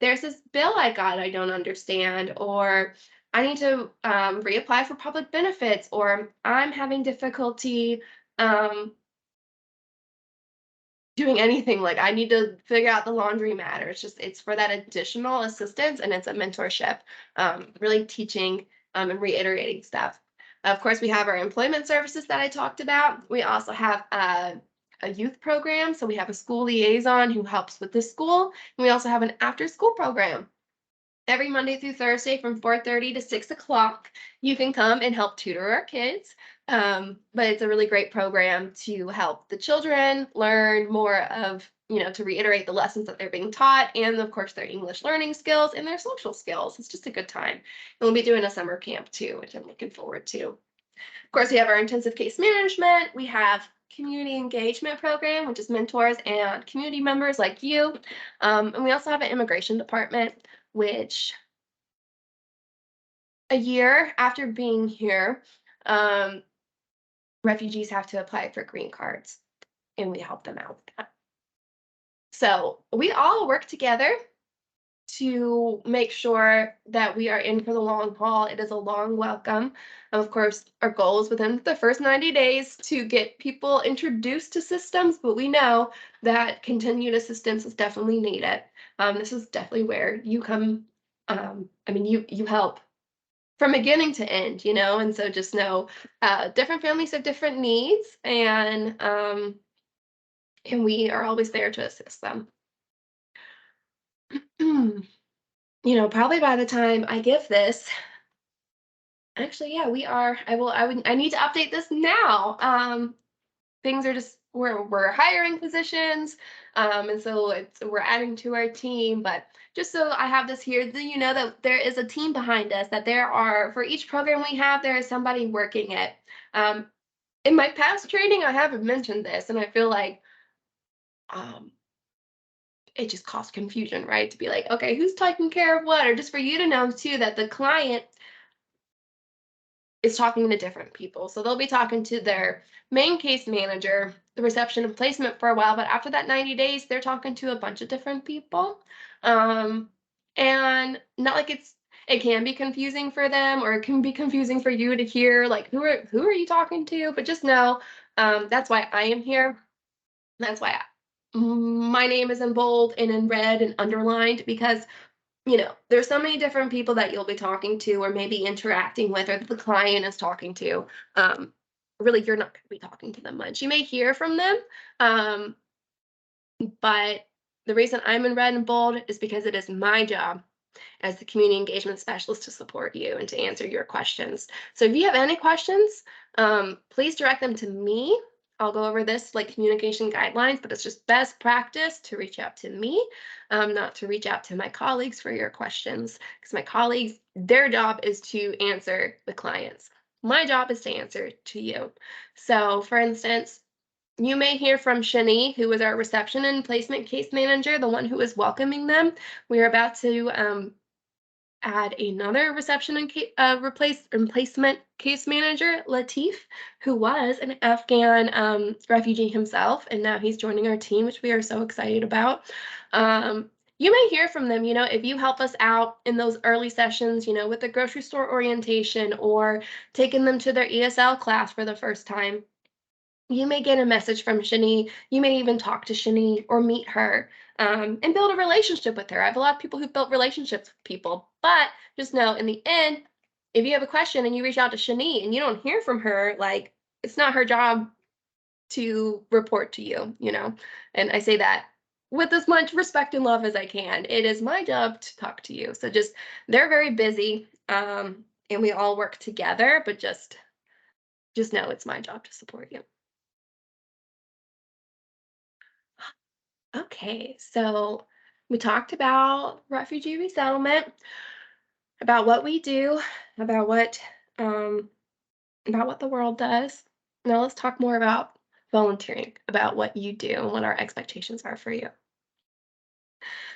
there's this bill I got I don't understand, or I need to reapply for public benefits, or I'm having difficulty um, doing anything, like I need to figure out the laundry matter. It's for that additional assistance, and it's a mentorship, really teaching and reiterating stuff. Of course, we have our employment services that I talked about. We also have a youth program, so we have a school liaison who helps with the school, and we also have an after school program every Monday through Thursday from 4:30 to 6 o'clock. You can come and help tutor our kids. But it's a really great program to help the children learn more of, to reiterate the lessons that they're being taught, and of course their English learning skills and their social skills. It's just a good time. And we'll be doing a summer camp too, which I'm looking forward to. Of course, we have our intensive case management. We have community engagement program, which is mentors and community members like you. And we also have an immigration department, which a year after being here, um, refugees have to apply for green cards, and we help them out with that. So we all work together to make sure that we are in for the long haul. It is a long welcome. Of course, our goal is within the first 90 days to get people introduced to systems, but we know that continued assistance is definitely needed. This is definitely where you come. You help from beginning to end, and so just know different families have different needs, and we are always there to assist them. Probably by the time I give this, actually, yeah, we are. I need to update this now. Things are just we're hiring positions, and so we're adding to our team. But just so I have this here, you know that there is a team behind us. That there are, for each program we have, there is somebody working it. Um, in my past training, I haven't mentioned this, and I feel like um, it just caused confusion, right? To be like, okay, who's taking care of what, or just for you to know too that the client is talking to different people. So they'll be talking to their main case manager, the reception and placement for a while, but after that 90 days, they're talking to a bunch of different people. Um, and not like it can be confusing for them, or it can be confusing for you to hear like who are you talking to, but just know that's why I am here. That's why my name is in bold and in red and underlined, because there's so many different people that you'll be talking to or maybe interacting with, or that the client is talking to. Um, Really, you're not going to be talking to them much. You may hear from them, um, but the reason I'm in red and bold is because it is my job as the community engagement specialist to support you and to answer your questions. So if you have any questions, please direct them to me. I'll go over this like communication guidelines, but it's just best practice to reach out to me, not to reach out to my colleagues for your questions, because my colleagues, their job is to answer the clients. My job is to answer to you. So for instance, you may hear from Shani, who is our reception and placement case manager, the one who is welcoming them. We are about to add another reception and replacement case manager, Latif, who was an Afghan refugee himself, and now he's joining our team, which we are so excited about. Um, you may hear from them, if you help us out in those early sessions, with the grocery store orientation or taking them to their ESL class for the first time. You may get a message from Shani. You may even talk to Shani or meet her and build a relationship with her. I have a lot of people who've built relationships with people, but just know in the end, if you have a question and you reach out to Shani and you don't hear from her, like it's not her job to report to you. And I say that with as much respect and love as I can. It is my job to talk to you. So just they're very busy, and we all work together, but just know it's my job to support you. Okay, so we talked about refugee resettlement, about what we do, about what um, about what the world does. Now let's talk more about volunteering, about what you do and what our expectations are for you.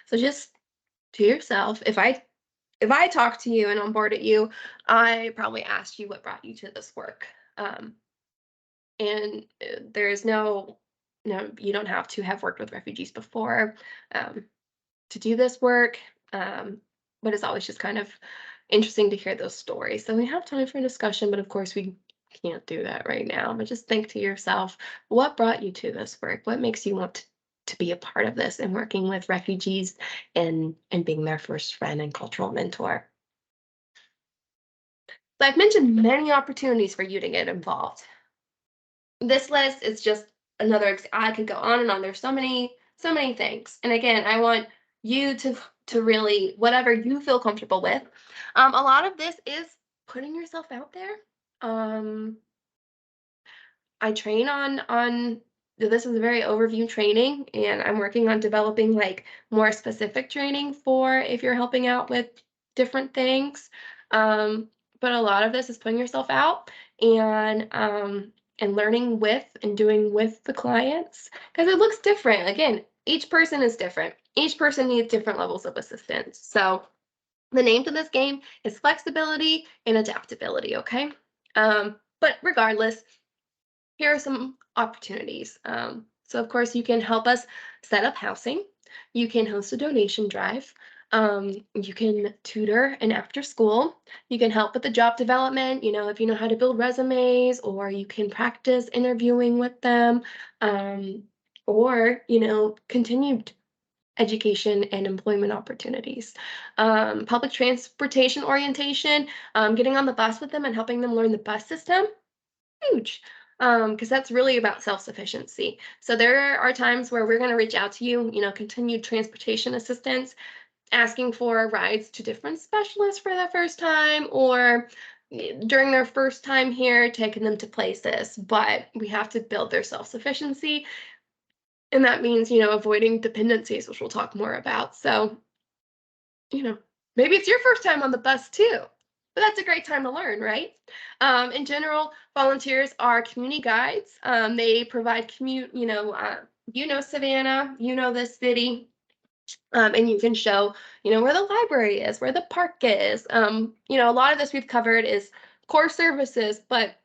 So just to yourself, if I talk to you and onboarded you, I probably asked you what brought you to this work. And there's no, you don't have to have worked with refugees before. Um, to do this work. Um, but it's always just kind of interesting to hear those stories. So we have time for discussion, but of course we can't do that right now. But just think to yourself, what brought you to this work? What makes you want to be a part of this and working with refugees and being their first friend and cultural mentor? So I've mentioned many opportunities for you to get involved. This list is just another I could go on and on. There's so many things. And again, I want you to really whatever you feel comfortable with. A lot of this is putting yourself out there. Um, I train on this is a very overview training, and I'm working on developing like more specific training for if you're helping out with different things. But a lot of this is putting yourself out and learning with and doing with the clients because it looks different. Again, each person is different. Each person needs different levels of assistance. So the name to this game is flexibility and adaptability. Okay. But regardless, here are some opportunities. So, of course, you can help us set up housing. You can host a donation drive. You can tutor and after school. You can help with the job development, if you know how to build resumes, or you can practice interviewing with them, um, or, continued education and employment opportunities. Public transportation orientation, getting on the bus with them and helping them learn the bus system huge, because that's really about self-sufficiency. So there are times where we're gonna reach out to you, continued transportation assistance, asking for rides to different specialists for the first time or during their first time here, taking them to places. But we have to build their self-sufficiency, and that means, avoiding dependencies, which we'll talk more about. So you know, maybe it's your first time on the bus too, but that's a great time to learn, right? In general, volunteers are community guides. They provide Savannah, this city, and you can show, where the library is, where the park is. A lot of this we've covered is core services, but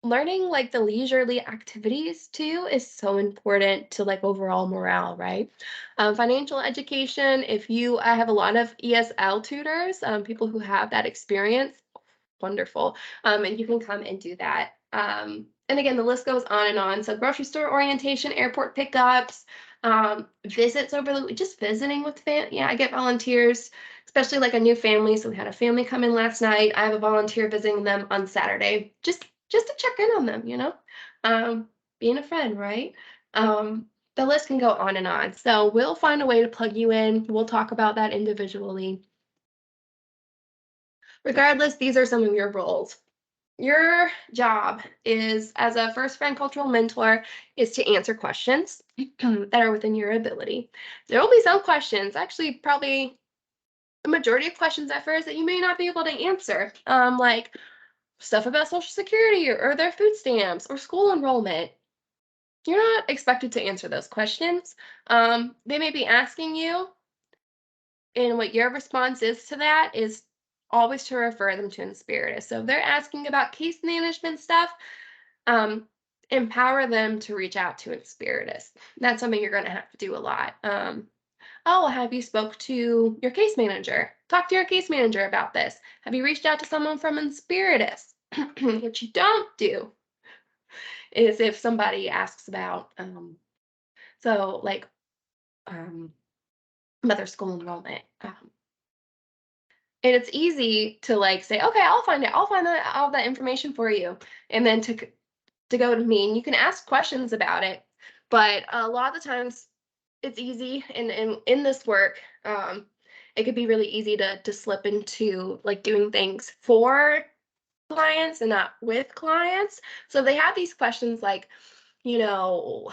learning like the leisurely activities too is so important to like overall morale, right? Financial education, if you I have a lot of ESL tutors, people who have that experience, wonderful. And you can come and do that. And again, the list goes on and on. So grocery store orientation, airport pickups, visits over the just visiting with yeah, I get volunteers, especially like a new family. So we had a family come in last night. I have a volunteer visiting them on Saturday, just to check in on them, um, being a friend, right? Um, the list can go on and on. So we'll find a way to plug you in. We'll talk about that individually. Regardless, these are some of your roles. Your job is as a first friend cultural mentor is to answer questions that are within your ability. There will be some questions, actually probably the majority of questions at first that you may not be able to answer, like stuff about Social Security or their food stamps or school enrollment. You're not expected to answer those questions. They may be asking you, And what your response is to that is always to refer them to Inspiritus. So if they're asking about case management stuff, um, empower them to reach out to Inspiritus. That's something you're going to have to do a lot. Oh, have you spoke to your case manager? Talk to your case manager about this. Have you reached out to someone from Inspiritus? What you don't do is if somebody asks about, so like, um, mother school enrollment. And it's easy to like say, okay, I'll find it. I'll find all that information for you. And then to go to me and you can ask questions about it. But a lot of the times it's easy in this work, it could be really easy to slip into like doing things for clients and not with clients. So if they have these questions like, you know,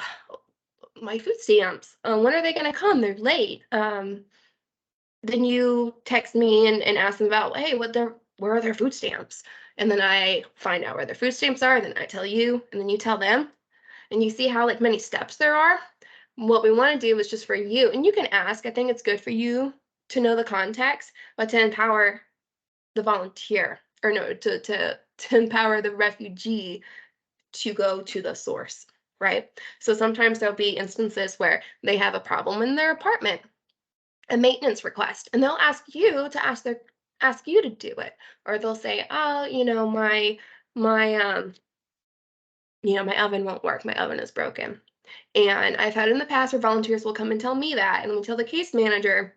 my food stamps, when are they going to come? They're late. Then you text me and ask them about, hey, where are their food stamps? And then I find out where their food stamps are. Then I tell you, and then you tell them, and you see how like many steps there are. What we want to do is just for you, and you can ask. I think it's good for you to know the context, but to empower the volunteer, or no, to empower the refugee to go to the source, right? So sometimes there'll be instances where they have a problem in their apartment, a maintenance request, and they'll ask you to ask you to do it, or they'll say, oh, my my oven won't work, my oven is broken. And I've had in the past where volunteers will come and tell me that, and we tell the case manager,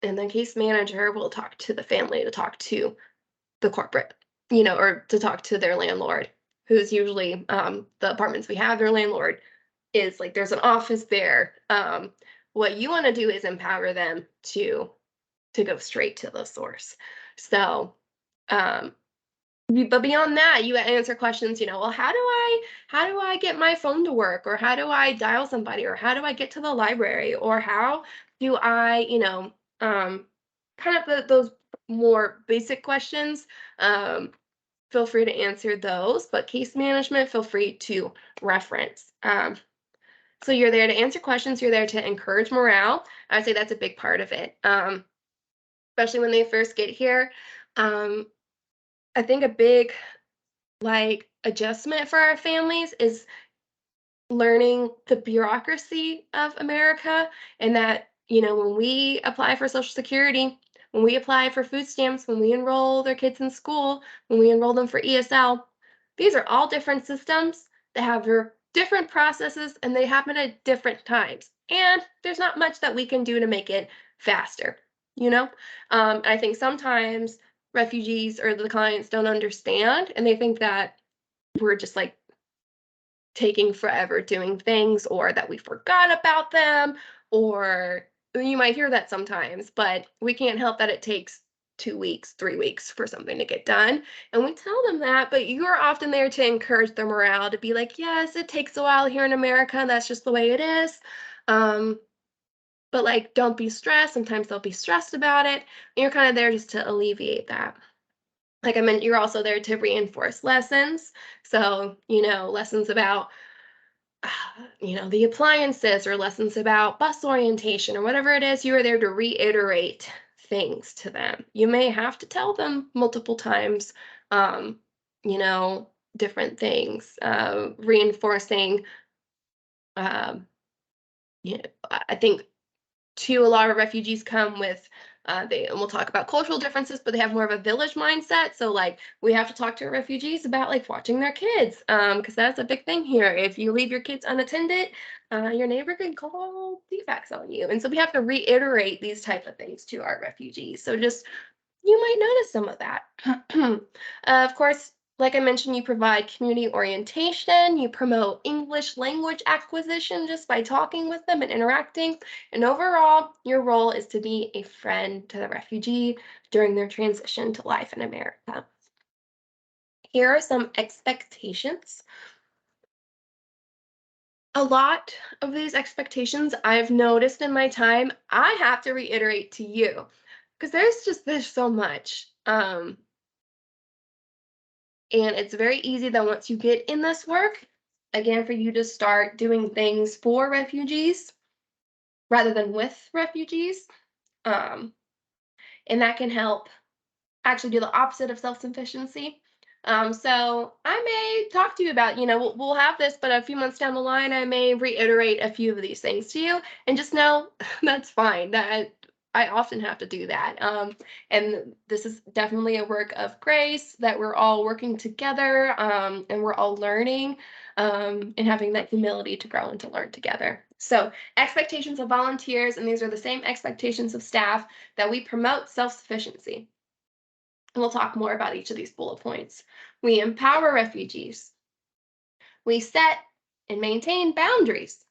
and the case manager will talk to the family, to talk to the corporate, or to talk to their landlord, who's usually, the apartments we have, their landlord is like there's an office there. What you want to do is empower them to go straight to the source. So, um, but beyond that, you answer questions, well, how do I get my phone to work, or how do I dial somebody, or how do I get to the library, or how do I, kind of those more basic questions. Feel free to answer those, but case management, feel free to reference. So you're there to answer questions, you're there to encourage morale. I'd say that's a big part of it. Especially when they first get here. Um, I think a big like adjustment for our families is learning the bureaucracy of America, and that, when we apply for Social Security, when we apply for food stamps, when we enroll their kids in school, when we enroll them for ESL, these are all different systems that have their different processes and they happen at different times. And there's not much that we can do to make it faster, you know? I think sometimes refugees or the clients don't understand and they think that we're just like taking forever doing things, or that we forgot about them, or you might hear that sometimes, but we can't help that it takes 2 weeks, 3 weeks for something to get done. And we tell them that, but you're often there to encourage their morale, to be like, yes, it takes a while here in America, and that's just the way it is. Um, but like, don't be stressed. Sometimes they'll be stressed about it. And you're kind of there just to alleviate that. Like I meant, you're also there to reinforce lessons. So, lessons about the appliances, or lessons about bus orientation, or whatever it is, you are there to reiterate things to them. You may have to tell them multiple times, um, different things, reinforcing. Um, I think too, a lot of refugees come with and we'll talk about cultural differences, but they have more of a village mindset. So like we have to talk to refugees about like watching their kids, because that's a big thing here. If you leave your kids unattended, your neighbor can call defects on you. And so we have to reiterate these type of things to our refugees. So just, you might notice some of that. Of course, like I mentioned, you provide community orientation, you promote English language acquisition just by talking with them and interacting. And overall, your role is to be a friend to the refugee during their transition to life in America. Here are some expectations. A lot of these expectations I've noticed in my time, I have to reiterate to you because there's so much. And it's very easy that once you get in this work, again, for you to start doing things for refugees, rather than with refugees. Um, and that can help actually do the opposite of self-sufficiency. So I may talk to you about, we'll have this, but a few months down the line, I may reiterate a few of these things to you, and just know that's fine. That I often have to do that. And this is definitely a work of grace that we're all working together, and we're all learning, and having that humility to grow and to learn together. So expectations of volunteers, and these are the same expectations of staff, that we promote self-sufficiency. And we'll talk more about each of these bullet points. We empower refugees. We set and maintain boundaries,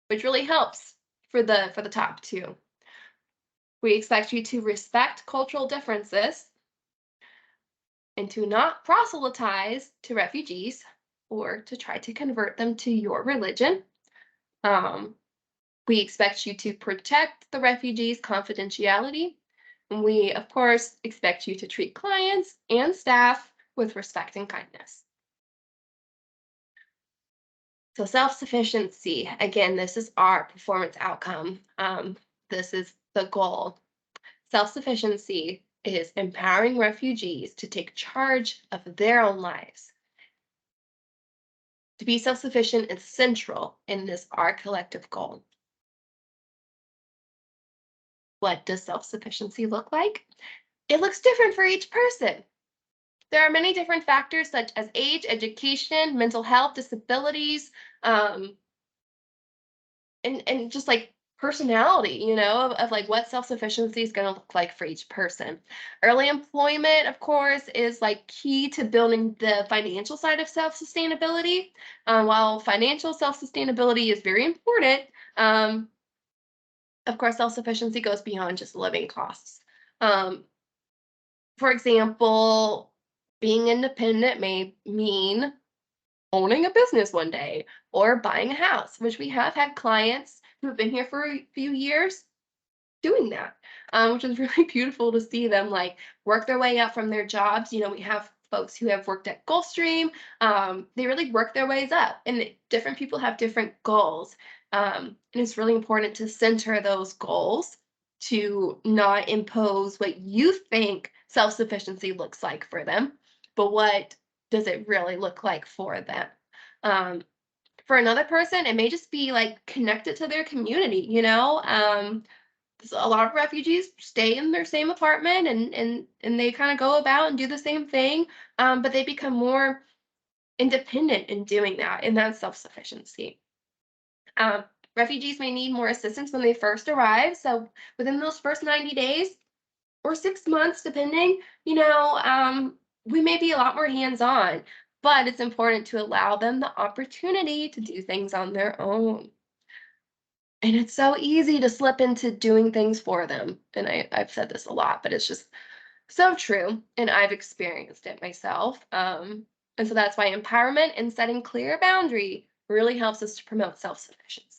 which really helps for the top two. We expect you to respect cultural differences and to not proselytize to refugees or to try to convert them to your religion. Um, we expect you to protect the refugees' confidentiality. And we, of course, expect you to treat clients and staff with respect and kindness. So self-sufficiency, again, this is our performance outcome. This is the goal. Self-sufficiency is empowering refugees to take charge of their own lives. To be self-sufficient is central in this our collective goal. What does self-sufficiency look like? It looks different for each person. There are many different factors such as age, education, mental health, disabilities, and just like personality, of like what self-sufficiency is going to look like for each person. Early employment, of course, is like key to building the financial side of self-sustainability. While financial self-sustainability is very important, of course, self-sufficiency goes beyond just living costs. Um, for example, being independent may mean owning a business one day or buying a house, which we have had clients who have been here for a few years doing that, which is really beautiful to see them like work their way up from their jobs. We have folks who have worked at Gulfstream. They really work their ways up, and different people have different goals. And it's really important to center those goals, to not impose what you think self-sufficiency looks like for them, but what does it really look like for them. Um, for another person, it may just be like connected to their community, 'cause a lot of refugees stay in their same apartment, and they kind of go about and do the same thing, but they become more independent in doing that, and that's self-sufficiency. Um, Refugees may need more assistance when they first arrive, so within those first 90 days or 6 months, depending, we may be a lot more hands-on, but it's important to allow them the opportunity to do things on their own. And it's so easy to slip into doing things for them. And I've said this a lot, but it's just so true. And I've experienced it myself. And so that's why empowerment and setting clear boundary really helps us to promote self-sufficiency.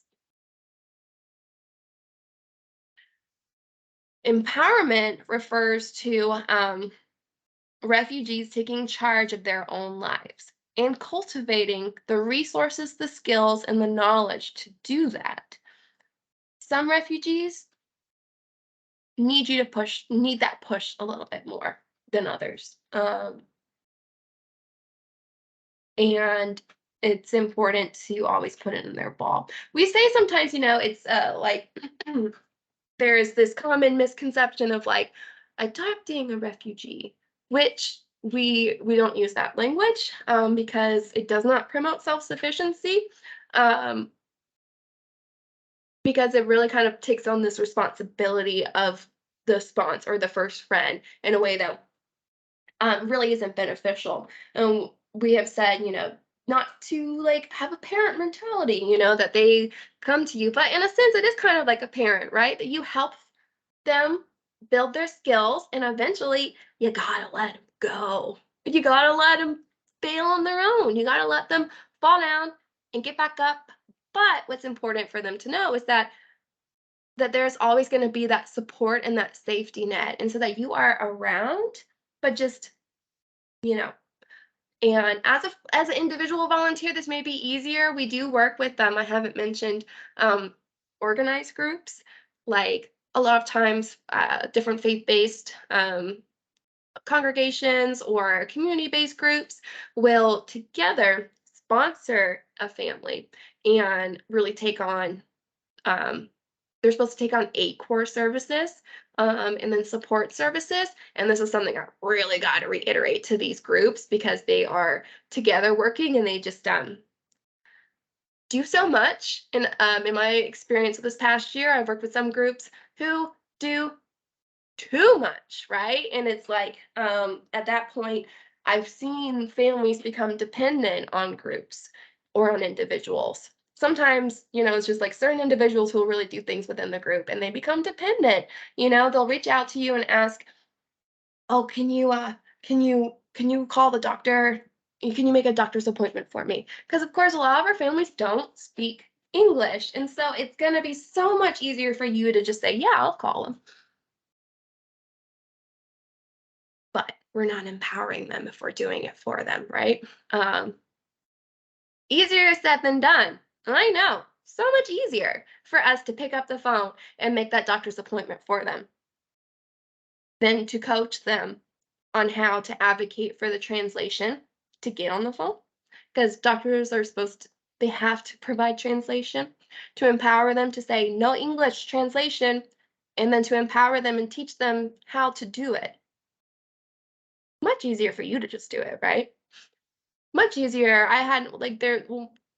Empowerment refers to refugees taking charge of their own lives and cultivating the resources, the skills, and the knowledge to do that. Some refugees need that push a little bit more than others. And it's important to always put it in their ball. We say sometimes, it's like there's this common misconception of like adopting a refugee, which we don't use that language, because it does not promote self-sufficiency. Um, because it really kind of takes on this responsibility of the sponsor or the first friend in a way that really isn't beneficial. And we have said, not to like have a parent mentality, that they come to you, but in a sense, it is kind of like a parent, right? That you help them build their skills, and eventually you gotta let them go. You gotta let them fail on their own. You gotta let them fall down and get back up. But what's important for them to know is that there's always going to be that support and that safety net, and so that you are around, but just you know and as an individual volunteer, this may be easier. We do work with them. I haven't mentioned, organized groups, like a lot of times, different faith-based congregations or community-based groups will together sponsor a family and really take on um, they're supposed to take on 8 core services, and then support services, and this is something I really gotta reiterate to these groups because they are together working and they just, do so much. And in my experience this past year, I've worked with some groups who do too much, right? And it's like, at that point, I've seen families become dependent on groups or on individuals. Sometimes, it's just like certain individuals who will really do things within the group and they become dependent. They'll reach out to you and ask, "Oh, can you call the doctor? Can you make a doctor's appointment for me?" Because of course, a lot of our families don't speak English, and so it's gonna be so much easier for you to just say, "Yeah, I'll call them." But we're not empowering them if we're doing it for them, right? Um, Easier said than done. I know. So much easier for us to pick up the phone and make that doctor's appointment for them than to coach them on how to advocate for the translation to get on the phone. Because doctors are supposed to, they have to provide translation to empower them to say no English translation and then to empower them and teach them how to do it. Much easier for you to just do it, right? Much easier. I had like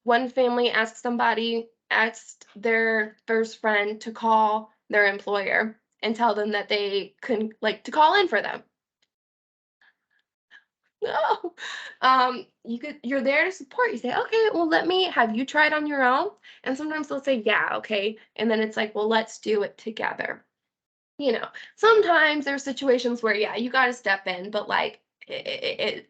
one family asked their first friend to call their employer and tell them that they couldn't like to call in for them. No. You're there to support. You say, okay, well, have you tried on your own? And sometimes they'll say, yeah, okay. And then it's like, well, let's do it together. you know, Sometimes there's situations where, yeah, you got to step in, but like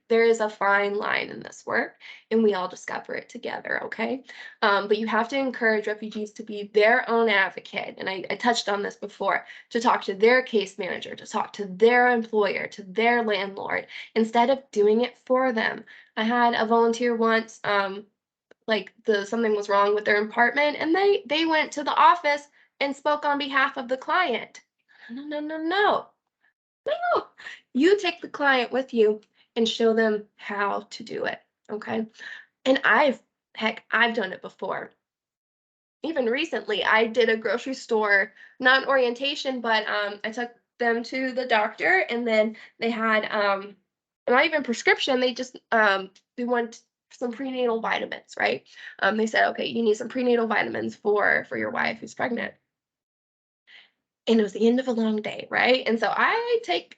there is a fine line in this work, and we all discover it together, okay? But you have to encourage refugees to be their own advocate, and I touched on this before, to talk to their case manager, to talk to their employer, to their landlord, instead of doing it for them. I had a volunteer once, like something was wrong with their apartment, and they went to the office and spoke on behalf of the client. No, no, no, no, no. You take the client with you and show them how to do it. Okay. And I've done it before. Even recently, I did a grocery store, not an orientation, but I took them to the doctor, and then they had not even prescription. They want some prenatal vitamins, right? They said, okay, you need some prenatal vitamins for your wife who's pregnant. And it was the end of a long day, right? And so I take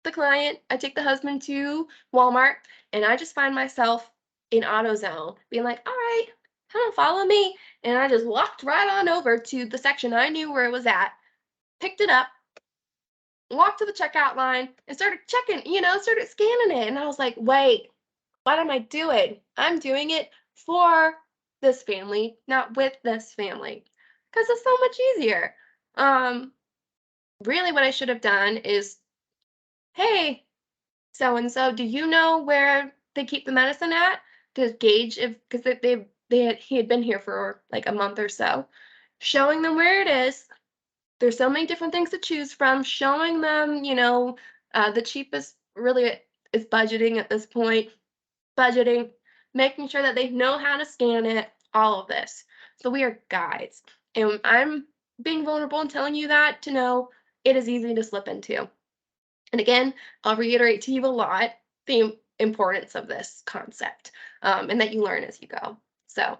the husband to Walmart, and I just find myself in AutoZone being like, all right, come on, follow me. And I just walked right on over to the section I knew where it was at, picked it up, walked to the checkout line, and started started scanning it. And I was like, wait, what am I doing? I'm doing it for this family, not with this family. Because it's so much easier. Um, Really, what I should have done is, hey, so and so, do you know where they keep the medicine at? To gauge if, because he had been here for like a month or so, showing them where it is. There's so many different things to choose from, showing them, the cheapest really is budgeting at this point, budgeting, making sure that they know how to scan it, all of this. So we are guides. And I'm being vulnerable and telling you that to know it is easy to slip into. And again, I'll reiterate to you a lot the importance of this concept, and that you learn as you go. So,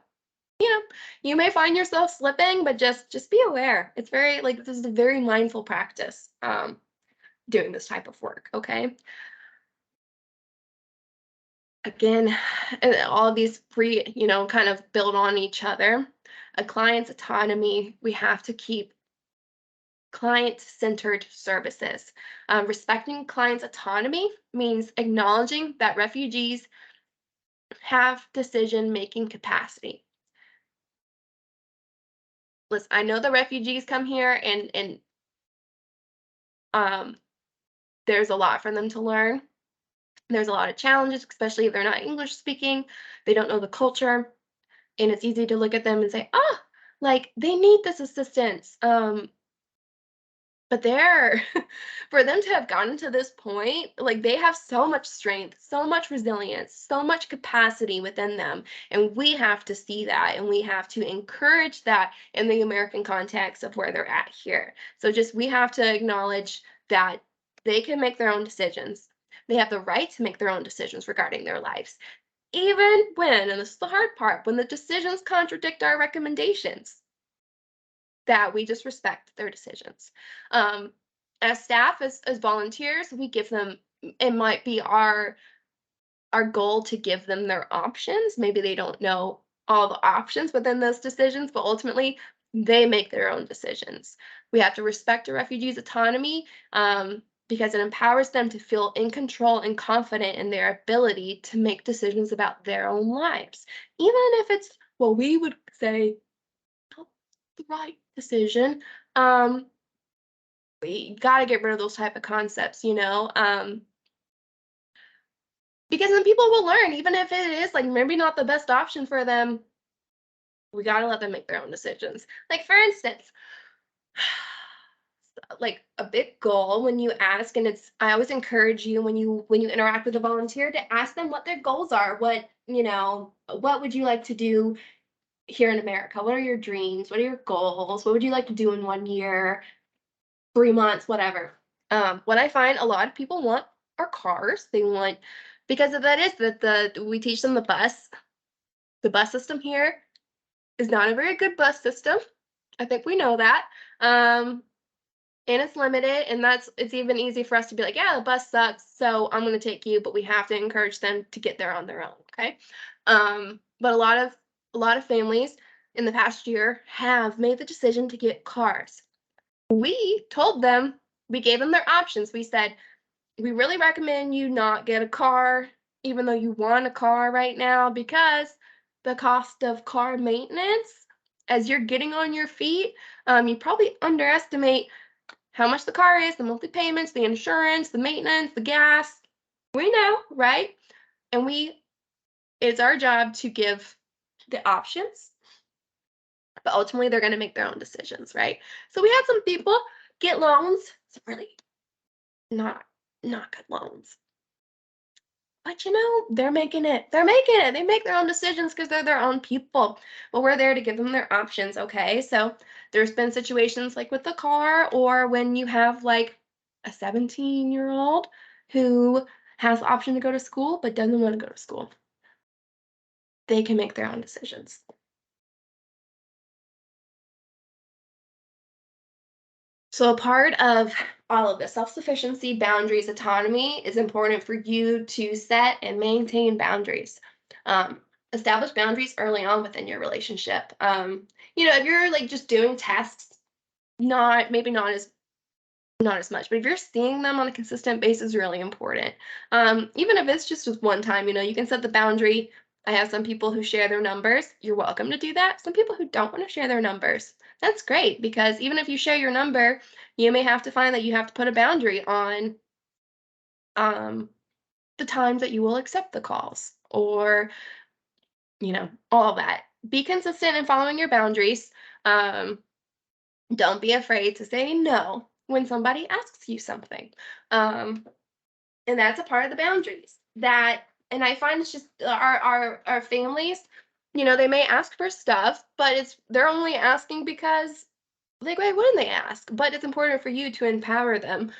you know, you may find yourself slipping, but just be aware. It's very like this is a very mindful practice, doing this type of work. Okay. Again, and all of these kind of build on each other. A client's autonomy. We have to keep client-centered services. Respecting clients' autonomy means acknowledging that refugees have decision-making capacity. Listen, I know the refugees come here and um, there's a lot for them to learn. There's a lot of challenges, especially if they're not English speaking. They don't know the culture, and it's easy to look at them and say, "Oh, Like, they need this assistance. But they're for them to have gotten to this point, like, they have so much strength, so much resilience, so much capacity within them, and we have to see that, and we have to encourage that in the American context of where they're at here. So just we have to acknowledge that they can make their own decisions. They have the right to make their own decisions regarding their lives, even when, and this is the hard part, when the decisions contradict our recommendations, that we just respect their decisions. Um, as staff, as volunteers, we give them, it might be our goal to give them their options. Maybe they don't know all the options within those decisions, but ultimately they make their own decisions. We have to respect a refugee's autonomy, because it empowers them to feel in control and confident in their ability to make decisions about their own lives, even if it's what we would say not the right decision. Um, we gotta get rid of those type of concepts, because then people will learn, even if it is like maybe not the best option for them. We gotta let them make their own decisions. Like for instance, like a big goal when you ask, and it's I always encourage you when you interact with a volunteer to ask them what their goals are. What would you like to do here in America? What are your dreams? What are your goals? What would you like to do in 1 year? 3 months, whatever. What I find a lot of people want are cars. They want because of that is that the we teach them the bus. The bus system here is not a very good bus system. I think we know that. And it's limited, and it's even easy for us to be like, yeah, the bus sucks, so I'm gonna take you, but we have to encourage them to get there on their own, okay? But a lot of families in the past year have made the decision to get cars. We told them, we gave them their options. We said, we really recommend you not get a car, even though you want a car right now, because the cost of car maintenance, as you're getting on your feet, you probably underestimate how much the car is, the monthly payments, the insurance, the maintenance, the gas. We know, right? And it's our job to give the options, but ultimately they're going to make their own decisions, right? So we had some people get loans. It's really not not good loans. But they're making it. They're making it. They make their own decisions because they're their own people. But we're there to give them their options, okay? So there's been situations like with the car, or when you have like a 17-year-old who has the option to go to school but doesn't want to go to school. They can make their own decisions. So, a part of all of this self sufficiency, boundaries, autonomy is important for you to set and maintain boundaries. Establish boundaries early on within your relationship. If you're like just doing tasks, maybe not as much, but if you're seeing them on a consistent basis, really important. Even if it's just with one time, you can set the boundary. I have some people who share their numbers. You're welcome to do that. Some people who don't want to share their numbers. That's great because even if you share your number, you may have to find that you have to put a boundary on um, the times that you will accept the calls, or all that. Be consistent in following your boundaries. Um, don't be afraid to say no when somebody asks you something. Um, and that's a part of the boundaries that and I find it's just our families, they may ask for stuff, but they're only asking because like, why wouldn't they ask? But it's important for you to empower them.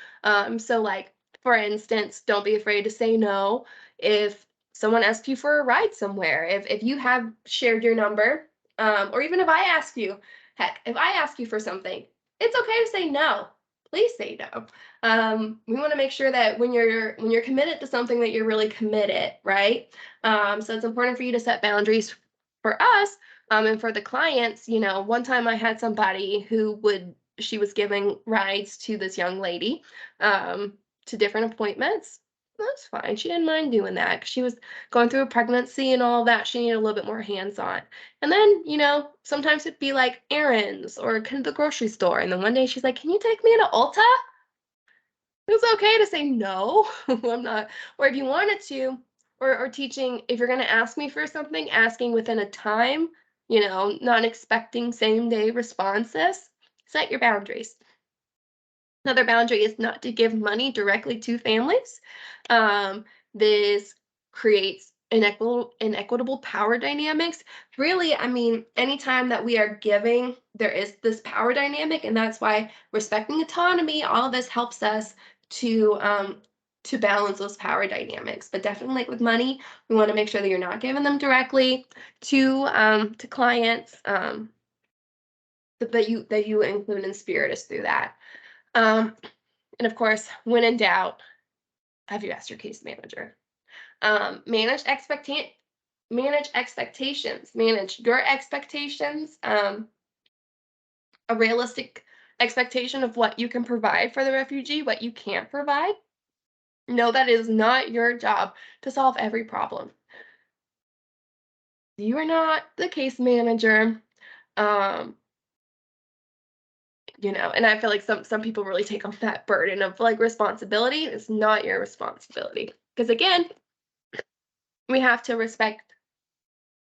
So like for instance, don't be afraid to say no if someone asks you for a ride somewhere. If you have shared your number, or even if I ask you, heck, if I ask you for something, it's okay to say no. Please say no. We want to make sure that when you're committed to something that you're really committed, right? So it's important for you to set boundaries for us, and for the clients. One time I had somebody she was giving rides to this young lady, um, to different appointments. That's fine. She didn't mind doing that 'cause she was going through a pregnancy and all that. She needed a little bit more hands on. And then, sometimes it'd be like errands or the grocery store. And then one day she's like, "Can you take me to Ulta?" It's okay to say no. I'm not, or if you wanted to, or teaching, if you're going to ask me for something, asking within a time. not expecting same day responses. Set your boundaries. Another boundary is not to give money directly to families. Um, this creates inequitable power dynamics. Really, I mean, anytime that we are giving, there is this power dynamic, and that's why respecting autonomy, all of this helps us to balance those power dynamics. But definitely, like with money, we want to make sure that you're not giving them directly to clients. That you include in spirit is through that. Um, and of course, when in doubt, have you asked your case manager? Um, manage expecta- manage expectations. Manage your expectations. A realistic expectation of what you can provide for the refugee, what you can't provide. No, that is not your job to solve every problem. You are not the case manager. Um, and I feel like some people really take on that burden of like responsibility. It's not your responsibility. Because again, we have to respect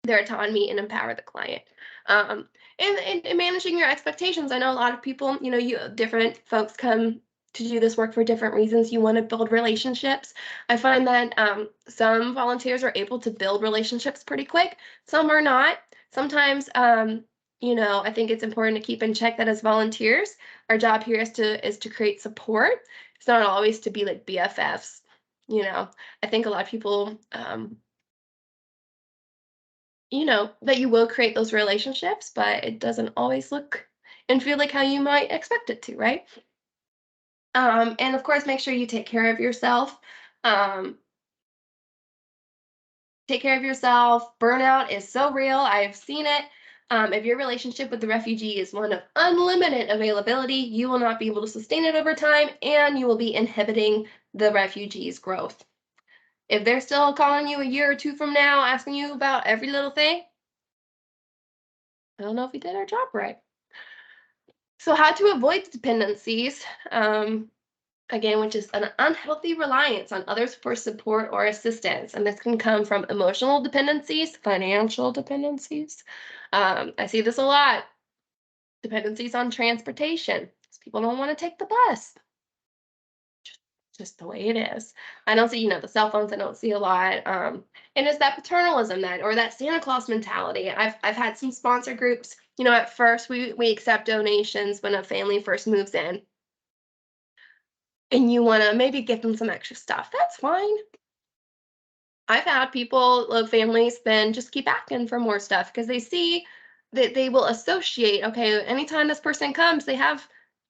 their autonomy and empower the client. Um, and managing your expectations. I know a lot of people, different folks come to do this work for different reasons. You want to build relationships. I find that some volunteers are able to build relationships pretty quick. Some are not. Sometimes, I think it's important to keep in check that as volunteers, our job here is to create support. It's not always to be like BFFs. I think a lot of people that you will create those relationships, but it doesn't always look and feel like how you might expect it to, right? And of course, make sure you take care of yourself. Um, Take care of yourself. Burnout is so real. I've seen it. If your relationship with the refugee is one of unlimited availability, you will not be able to sustain it over time, and you will be inhibiting the refugee's growth. If they're still calling you a year or two from now, asking you about every little thing, I don't know if we did our job right. So, how to avoid dependencies, again, which is an unhealthy reliance on others for support or assistance. And this can come from emotional dependencies, financial dependencies. I see this a lot, dependencies on transportation. People don't want to take the bus, just the way it is. I don't see, the cell phones, I don't see a lot. And it's that paternalism that, or that Santa Claus mentality. I've had some sponsor groups, at first we accept donations when a family first moves in and you want to maybe give them some extra stuff. That's fine. I've had people, families, then just keep asking for more stuff because they see that they will associate, okay, anytime this person comes, they have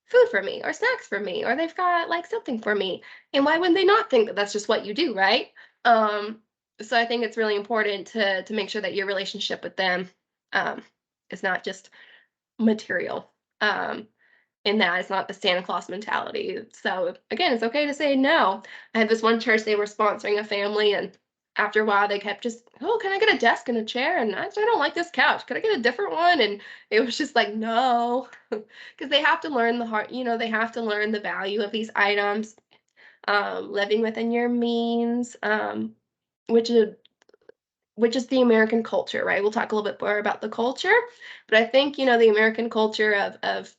food for me or snacks for me or they've got like something for me. And why wouldn't they not think that that's just what you do, right? Um, so I think it's really important to make sure that your relationship with them um, is not just material. And that is not the Santa Claus mentality. So again, it's okay to say no. I had this one church, they were sponsoring a family, and after a while they kept just, oh, can I get a desk and a chair? And I don't like this couch. Could I get a different one? And it was just like, no, because they have to learn the heart, they have to learn the value of these items, living within your means, which is which is the American culture, right? We'll talk a little bit more about the culture, but I think, the American culture of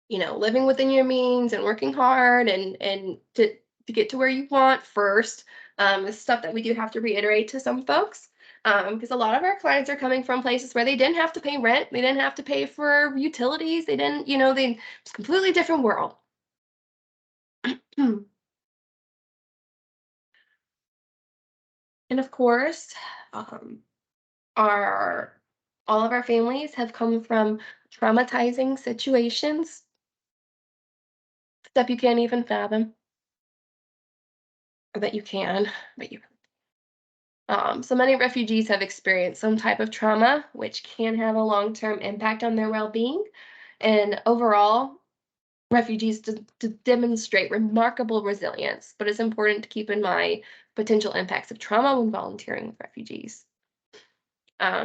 living within your means and working hard and to get to where you want first is stuff that we do have to reiterate to some folks. Because a lot of our clients are coming from places where they didn't have to pay rent, they didn't have to pay for utilities, they didn't, it's a completely different world. And of course, um, our all of our families have come from traumatizing situations, stuff you can't even fathom, or that you can, but so many refugees have experienced some type of trauma, which can have a long-term impact on their well-being. And overall, refugees to demonstrate remarkable resilience, but it's important to keep in mind potential impacts of trauma when volunteering with refugees.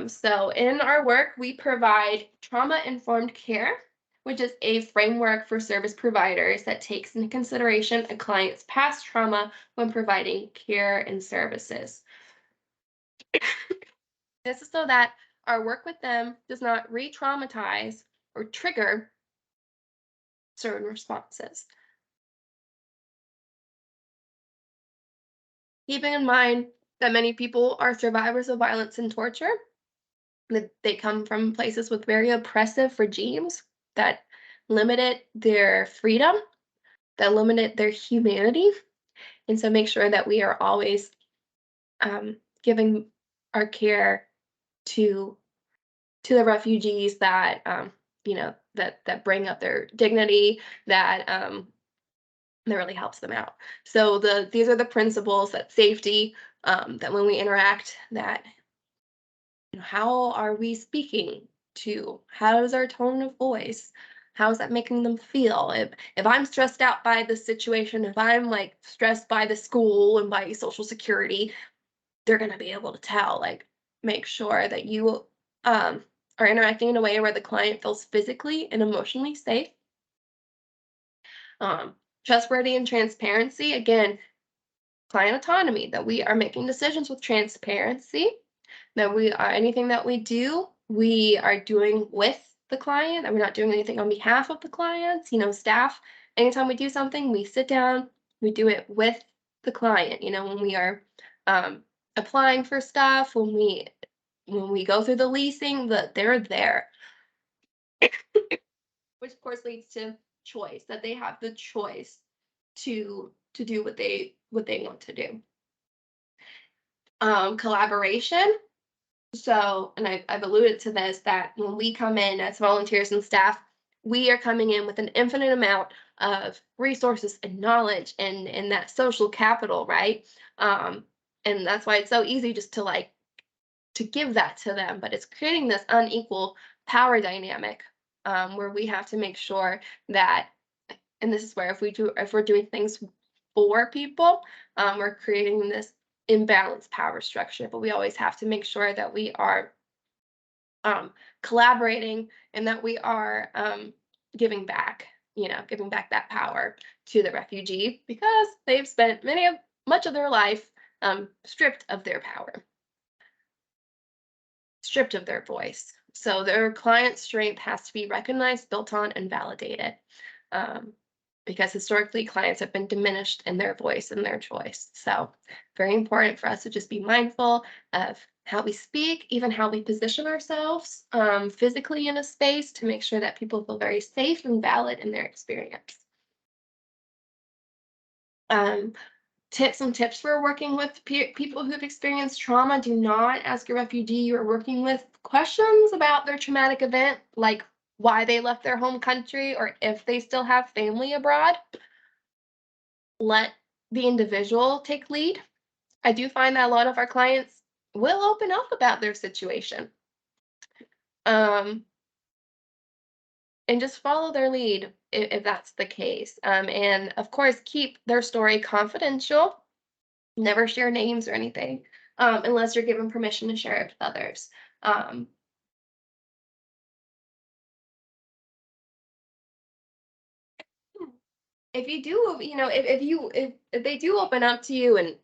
So in our work, we provide trauma-informed care, which is a framework for service providers that takes into consideration a client's past trauma when providing care and services. This is so that our work with them does not re-traumatize or trigger certain responses. Keeping in mind that many people are survivors of violence and torture, that they come from places with very oppressive regimes that limited their freedom, that limited their humanity. And so make sure that we are always giving our care to the refugees that that bring up their dignity, that really helps them out. So these are the principles, that safety, that when we interact, that how are we speaking to, how is our tone of voice, how is that making them feel? If I'm stressed out by the situation, if I'm like stressed by the school and by social security, they're going to be able to tell. Like, make sure that you um, are interacting in a way where the client feels physically and emotionally safe. um, Trustworthy and transparency, again, client autonomy, that we are making decisions with transparency, that we are, anything that we do, we are doing with the client, that we're not doing anything on behalf of the clients. Staff, anytime we do something, we sit down, we do it with the client. When we are um, applying for stuff, when we go through the leasing, that they're there, which of course leads to choice, that they have the choice to do what they want to do. Collaboration. So, and I've alluded to this, that when we come in as volunteers and staff, we are coming in with an infinite amount of resources and knowledge and that social capital, right? Um, and that's why it's so easy just to to give that to them, but it's creating this unequal power dynamic, where we have to make sure that, and this is where if we're doing things for people, we're creating this imbalanced power structure. But we always have to make sure that we are um, collaborating, and that we are giving back, giving back that power to the refugee, because they've spent much of their life stripped of their power, stripped of their voice. So their client strength has to be recognized, built on, and validated. Um, because historically, clients have been diminished in their voice and their choice. So, very important for us to just be mindful of how we speak, even how we position ourselves physically in a space, to make sure that people feel very safe and valid in their experience. Um, some tips for working with people who've experienced trauma: do not ask a refugee you are working with questions about their traumatic event, like why they left their home country or if they still have family abroad. Let the individual take lead. I do find that a lot of our clients will open up about their situation, um, and just follow their lead if that's the case. And of course, keep their story confidential. Never share names or anything, unless you're given permission to share it with others. Um, if you do, if they do open up to you and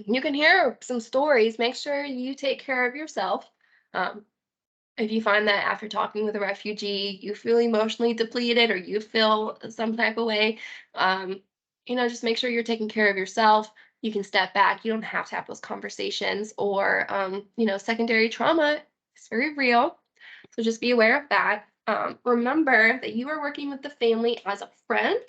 you can hear some stories, make sure you take care of yourself. Um, if you find that after talking with a refugee, you feel emotionally depleted or you feel some type of way, um, just make sure you're taking care of yourself. You can step back. You don't have to have those conversations, or, secondary trauma is very real. So just be aware of that. Remember that you are working with the family as a friend,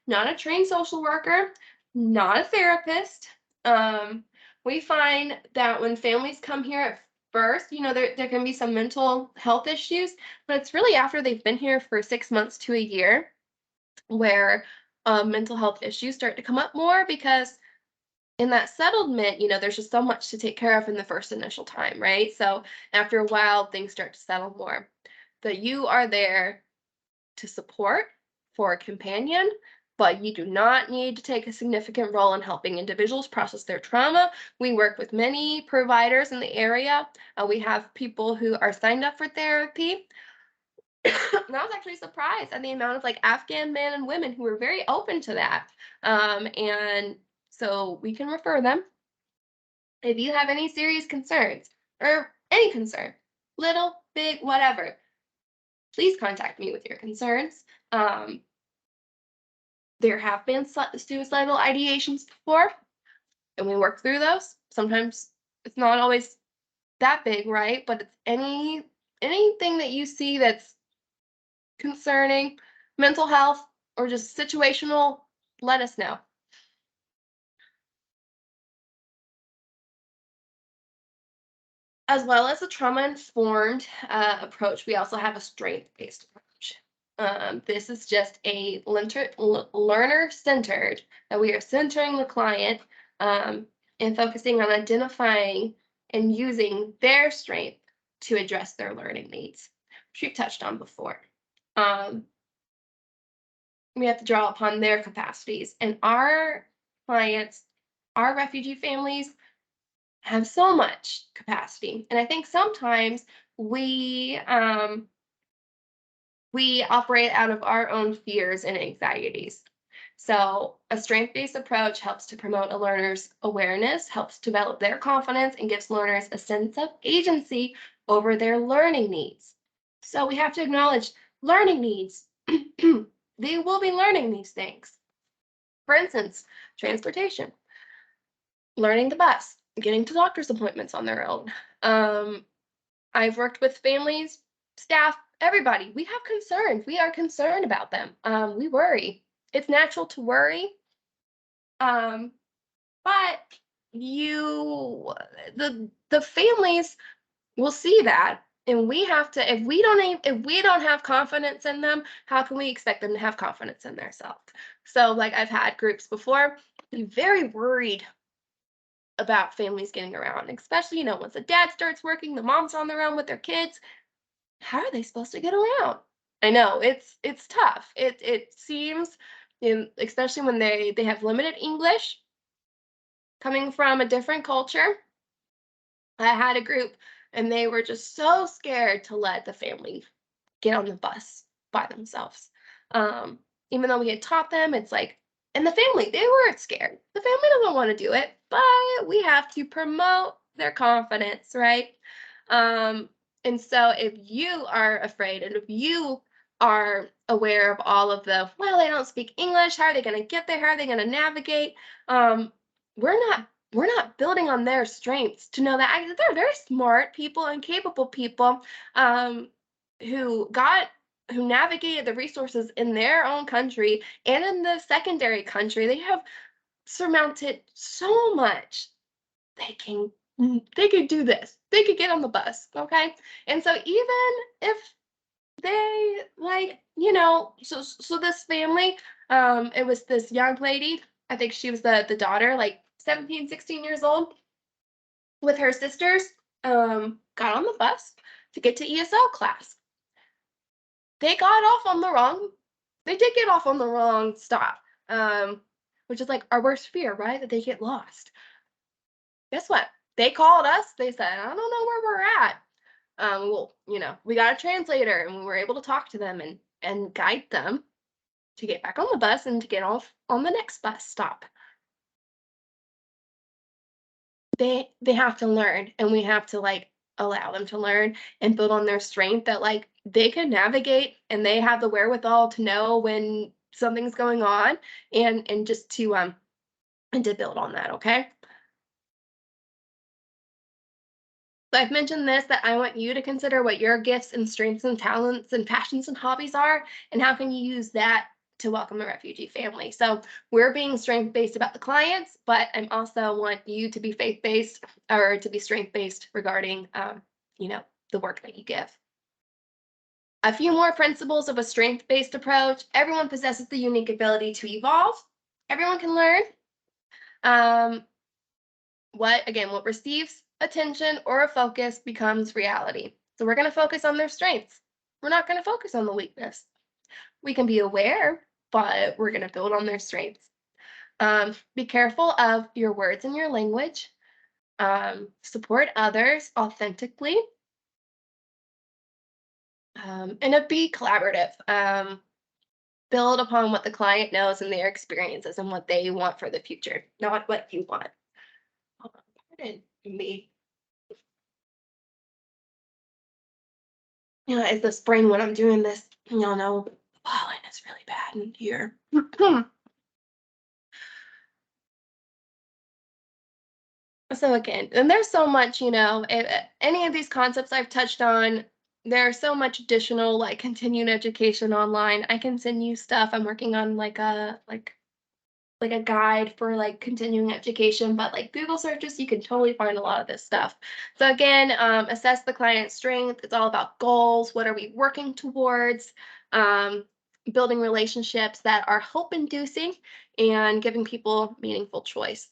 not a trained social worker, not a therapist. Um, we find that when families come here at first, there can be some mental health issues, but it's really after they've been here for 6 months to a year where mental health issues start to come up more, because in that settlement, there's just so much to take care of in the first initial time, right? So after a while, things start to settle more. That you are there to support, for a companion, but you do not need to take a significant role in helping individuals process their trauma. We work with many providers in the area. We have people who are signed up for therapy. And I was actually surprised at the amount of Afghan men and women who are very open to that. And so we can refer them if you have any serious concerns or any concern. little, big, whatever. Please contact me with your concerns. Um, there have been suicidal ideations before, and we work through those. Sometimes it's not always that big, right? But it's anything that you see that's concerning, mental health, or just situational, let us know. As well as a trauma-informed approach, we also have a strength-based approach. This is just a learner-centered, that we are centering the client and focusing on identifying and using their strength to address their learning needs, which we've touched on before. Um, we have to draw upon their capacities. And our clients, our refugee families, have so much capacity. And I think sometimes we operate out of our own fears and anxieties. So a strength-based approach helps to promote a learner's awareness, helps develop their confidence, and gives learners a sense of agency over their learning needs. So we have to acknowledge learning needs. They will be learning these things. For instance, transportation, learning the bus, getting to doctor's appointments on their own. Um, I've worked with families, staff, everybody. We have concerns. We are concerned about them. We worry. It's natural to worry. Um, but you, the families will see that, and we have to. If we don't have confidence in them, how can we expect them to have confidence in themselves? So, like I've had groups before, be very worried about families getting around, especially once the dad starts working, the moms are on their own with their kids. How are they supposed to get around? I know it's tough. It seems, especially when they have limited English, coming from a different culture. I had a group, and they were just so scared to let the family get on the bus by themselves. Um, Even though we had taught them, it's like, and the family, they weren't scared. The family doesn't want to do it, but we have to promote their confidence, right? Um, and so if you are afraid and if you are aware of all of the, well, they don't speak English, how are they going to get there? How are they going to navigate? Um, we're not building on their strengths to know that they're very smart people and capable people um, who got who navigated the resources in their own country and in the secondary country. They have surmounted so much. They can they could do this. They could get on the bus, okay? And so even if they so this family, it was this young lady, I think she was the daughter, like 17, 16 years old, with her sisters, got on the bus to get to ESL class. They got off on the wrong they did get off on the wrong stop, which is like our worst fear, right? That they get lost. Guess what? They called us. They said, I don't know where we're at. Well, we got a translator, and we were able to talk to them and guide them to get back on the bus and to get off on the next bus stop. They have to learn, and we have to like allow them to learn and build on their strength that like they can navigate, and they have the wherewithal to know when something's going on, and just to build on that, okay? So I've mentioned this, that I want you to consider what your gifts and strengths and talents and passions and hobbies are, and how can you use that to welcome a refugee family. So we're being strength-based about the clients, but I also want you to be faith-based, or to be strength-based regarding, the work that you give. A few more principles of a strength-based approach. Everyone possesses the unique ability to evolve. Everyone can learn. Um, what receives attention or a focus becomes reality. So we're going to focus on their strengths. We're not going to focus on the weakness. We can be aware, but we're going to build on their strengths. Be careful of your words and your language. Support others authentically. And be collaborative. Build upon what the client knows and their experiences and what they want for the future, not what you want. Pardon me. It's the spring when I'm doing this. Y'all know pollen is really bad in here. So again, and there's so much, any of these concepts I've touched on, there's so much additional like continuing education online. I can send you stuff. I'm working on like a guide for like continuing education, but like Google searches, you can totally find a lot of this stuff. So again, assess the client's strength. It's all about goals. What are we working towards? Um, Building relationships that are hope inducing and giving people meaningful choice.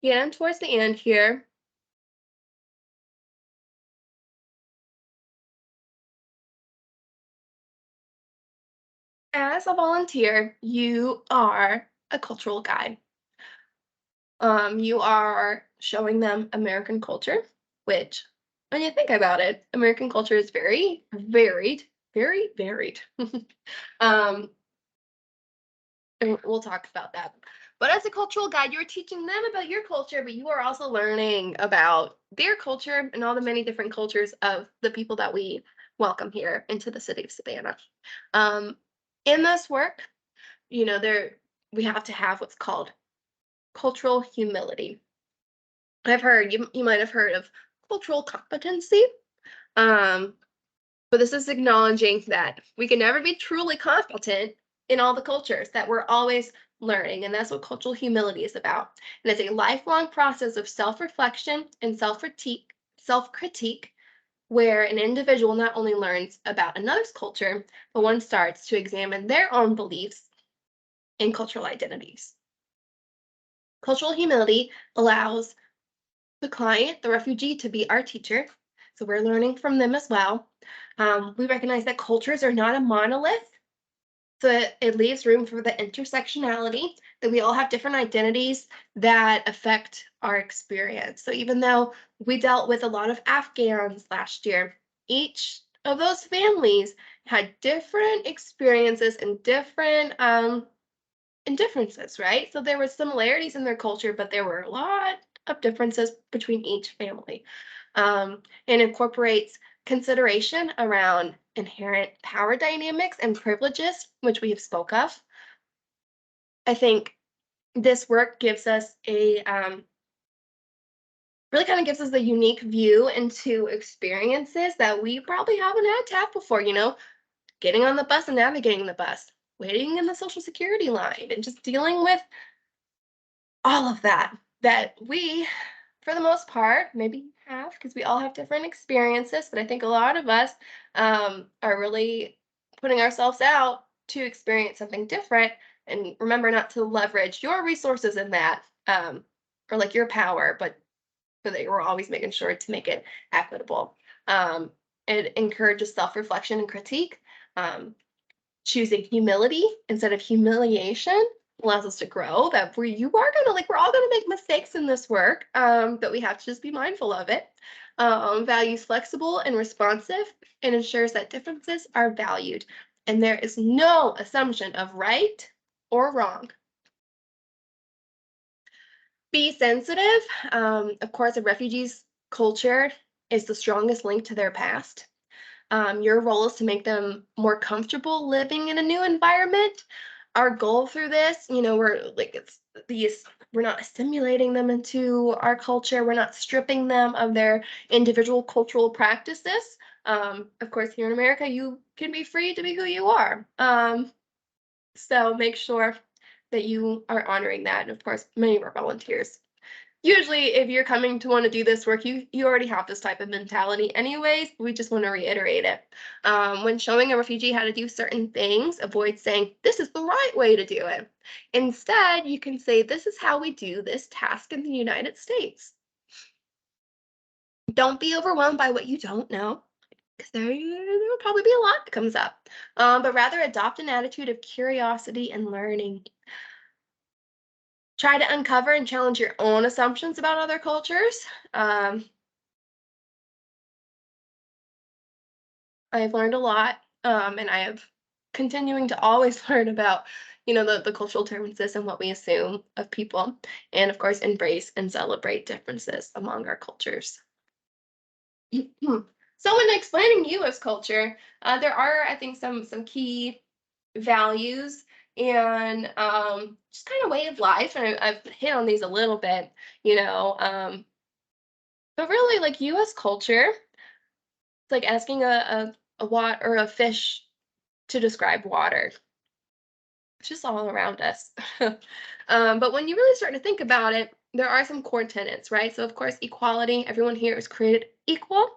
Yeah, towards the end here, as a volunteer, you are a cultural guide. You are showing them American culture, which, when you think about it, American culture is very varied, very varied. um, and we'll talk about that. But as a cultural guide, you're teaching them about your culture, but you are also learning about their culture and all the many different cultures of the people that we welcome here into the city of Savannah. Um, in this work, there we have to have what's called cultural humility. I've heard you might have heard of cultural competency. Um, but this is acknowledging that we can never be truly competent in all the cultures, that we're always learning. And that's what cultural humility is about. And it's a lifelong process of self-reflection and self-critique, where an individual not only learns about another's culture, but one starts to examine their own beliefs and cultural identities. Cultural humility allows the client, the refugee, to be our teacher. So we're learning from them as well. We recognize that cultures are not a monolith, so it leaves room for the intersectionality, that we all have different identities that affect our experience. So even though we dealt with a lot of Afghans last year, each of those families had different experiences and differences, right? So there were similarities in their culture, but there were a lot of differences between each family. And incorporates consideration around inherent power dynamics and privileges, which we have spoke of. I think this work gives us a really kind of gives us a unique view into experiences that we probably haven't had to have before. Getting on the bus and navigating the bus, waiting in the social security line, and just dealing with all of that we, for the most part, maybe have, because we all have different experiences, but I think a lot of us are really putting ourselves out to experience something different, and remember not to leverage your resources in that, or like your power, but so that we're always making sure to make it equitable. um, it encourages self-reflection and critique. Choosing humility instead of humiliation allows us to grow, that we're all gonna make mistakes in this work, but we have to just be mindful of it. Values flexible and responsive, and ensures that differences are valued and there is no assumption of right or wrong. Be sensitive. Of course, a refugee's culture is the strongest link to their past. Your role is to make them more comfortable living in a new environment. Our goal through this, we're not assimilating them into our culture. We're not stripping them of their individual cultural practices. Of course, here in America, you can be free to be who you are. So make sure that you are honoring that. And of course, many of our volunteers, usually, if you're coming to want to do this work, you already have this type of mentality anyways. We just want to reiterate it. When showing a refugee how to do certain things, avoid saying, "This is the right way to do it." Instead, you can say, "This is how we do this task in the United States." Don't be overwhelmed by what you don't know, because there will probably be a lot that comes up. But rather adopt an attitude of curiosity and learning. Try to uncover and challenge your own assumptions about other cultures. Um, I have learned a lot, and I have continuing to always learn about, the cultural differences and what we assume of people, and of course, embrace and celebrate differences among our cultures. So, in explaining U.S. culture, there are, I think, some key values and just kind of way of life, and I've hit on these a little bit, you know. But really, like U.S. culture, it's like asking a what or a fish to describe water. It's just all around us. But when you really start to think about it, there are some core tenets, right? So, of course, equality. Everyone here is created equal.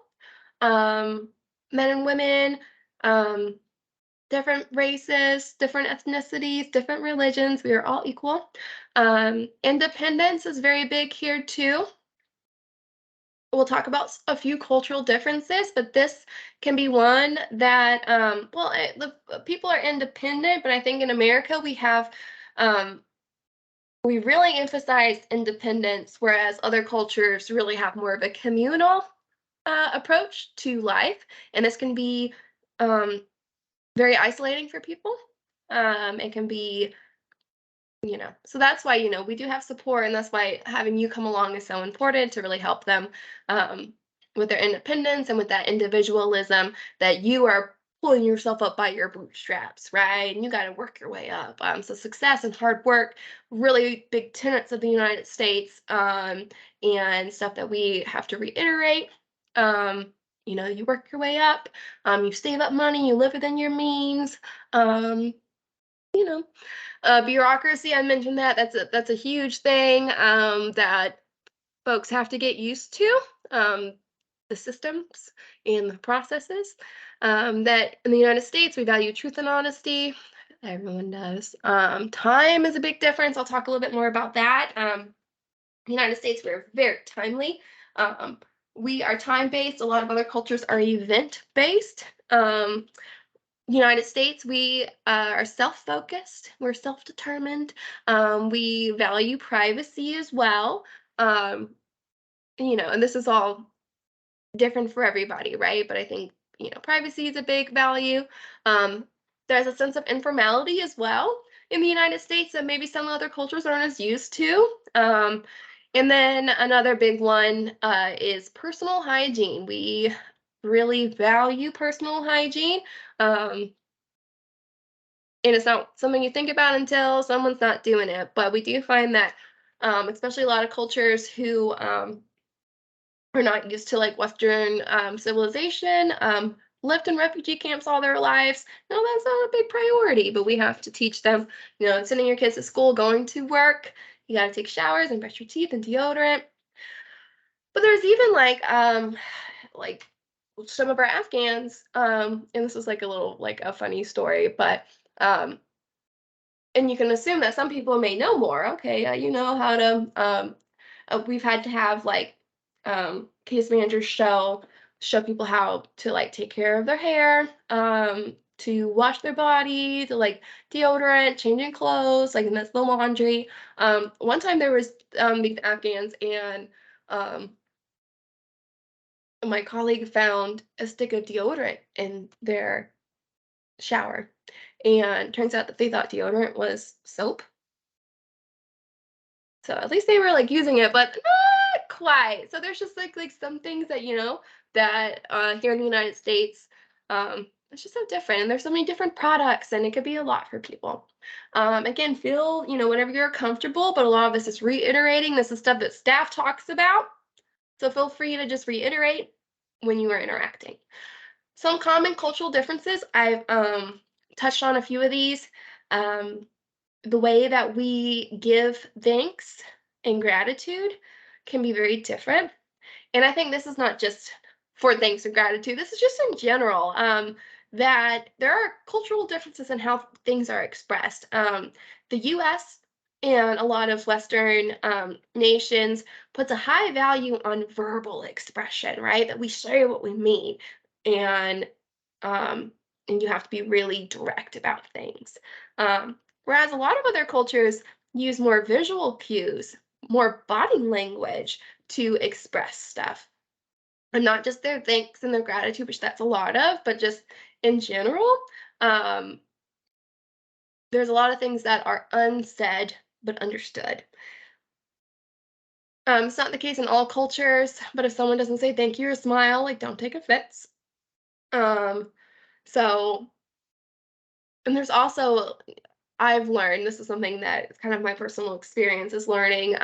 Um, Men and women, um, different races, different ethnicities, different religions. We are all equal. Independence is very big here too. We'll talk about a few cultural differences, but this can be one that, the people are independent, but I think in America um, we really emphasize independence, whereas other cultures really have more of a communal approach to life, and this can be um, very isolating for people. It can be, so that's why, we do have support, and that's why having you come along is so important to really help them um, with their independence and with that individualism that you are pulling yourself up by your bootstraps, right? And you got to work your way up. So success and hard work, really big tenets of the United States, and stuff that we have to reiterate. Um, you work your way up, you save up money, you live within your means. Um, you know, Bureaucracy, I mentioned that. That's a huge thing that folks have to get used to. The systems and the processes. That in the United States, we value truth and honesty. Everyone does. Time is a big difference. I'll talk a little bit more about that. The United States, we're very timely. Um, we are time based. A lot of other cultures are event based. United States, we are self-focused, we're self-determined, we value privacy as well. Um, and this is all different for everybody, right? But I think, privacy is a big value. Um, there's a sense of informality as well in the United States that maybe some other cultures aren't as used to. And then another big one is personal hygiene. We really value personal hygiene. Um, and it's not something you think about until someone's not doing it. But we do find that, especially a lot of cultures who are not used to like Western civilization, lived in refugee camps all their lives. No, that's not a big priority, but we have to teach them, sending your kids to school, going to work. You got to take showers and brush your teeth and deodorant. But there's even like some of our Afghans, and this is like a little like a funny story, but um, and you can assume that some people may know more. Okay, you know how to. We've had to have like case managers show people how to like take care of their hair, to wash their body, to like deodorant, changing clothes, like and that's the laundry. One time there was these Afghans and um, my colleague found a stick of deodorant in their shower, and turns out that they thought deodorant was soap. So at least they were like using it, but not quite. So there's just like some things that that here in the United States, it's just so different, and there's so many different products, and it could be a lot for people. Again, feel whenever you're comfortable, but a lot of this is reiterating. This is stuff that staff talks about, so feel free to just reiterate when you are interacting. Some common cultural differences. I've touched on a few of these. Um, the way that we give thanks and gratitude can be very different. And I think this is not just for thanks and gratitude, this is just in general, that there are cultural differences in how things are expressed. The US and a lot of Western nations puts a high value on verbal expression, right? That we say what we mean. And um, and you have to be really direct about things. Whereas a lot of other cultures use more visual cues, more body language to express stuff. And not just their thanks and their gratitude, which that's a lot of, but just in general. Um, there's a lot of things that are unsaid but understood. It's not the case in all cultures, but if someone doesn't say thank you or smile, like, don't take offense. Um, so and there's also I've learned, this is something that is kind of my personal experience is learning,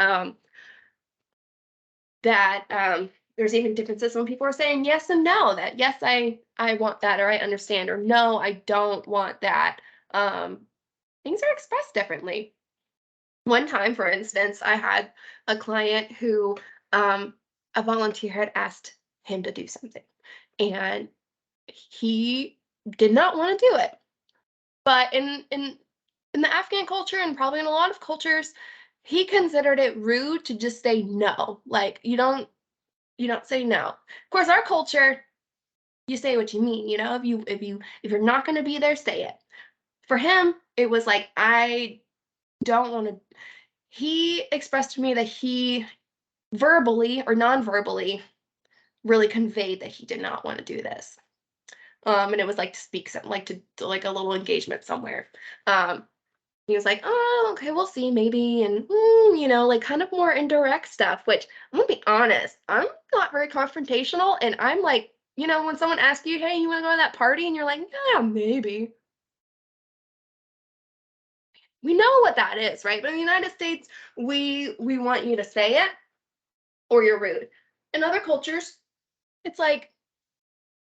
that, there's even differences when people are saying yes and no, that, "Yes, I want that," or, "I understand," or, "No, I don't want that." Um, Things are expressed differently. One time, for instance, I had a client who, um, a volunteer had asked him to do something, and he did not wanna do it. But in the Afghan culture and probably in a lot of cultures, he considered it rude to just say no. Like, you don't say no. Of course, our culture, you say what you mean, if you're not gonna be there, say it. For him, it was like, I don't wanna he expressed to me that he verbally or non-verbally really conveyed that he did not wanna do this. And it was like to speak something like to like a little engagement somewhere. Um, he was like, "Oh, okay, we'll see, maybe," and, like, kind of more indirect stuff, which I'm gonna be honest, I'm not very confrontational, and I'm like, when someone asks you, "Hey, you wanna go to that party?" And you're like, "Yeah, maybe." We know what that is, right? But in the United States, we want you to say it or you're rude. In other cultures, it's like,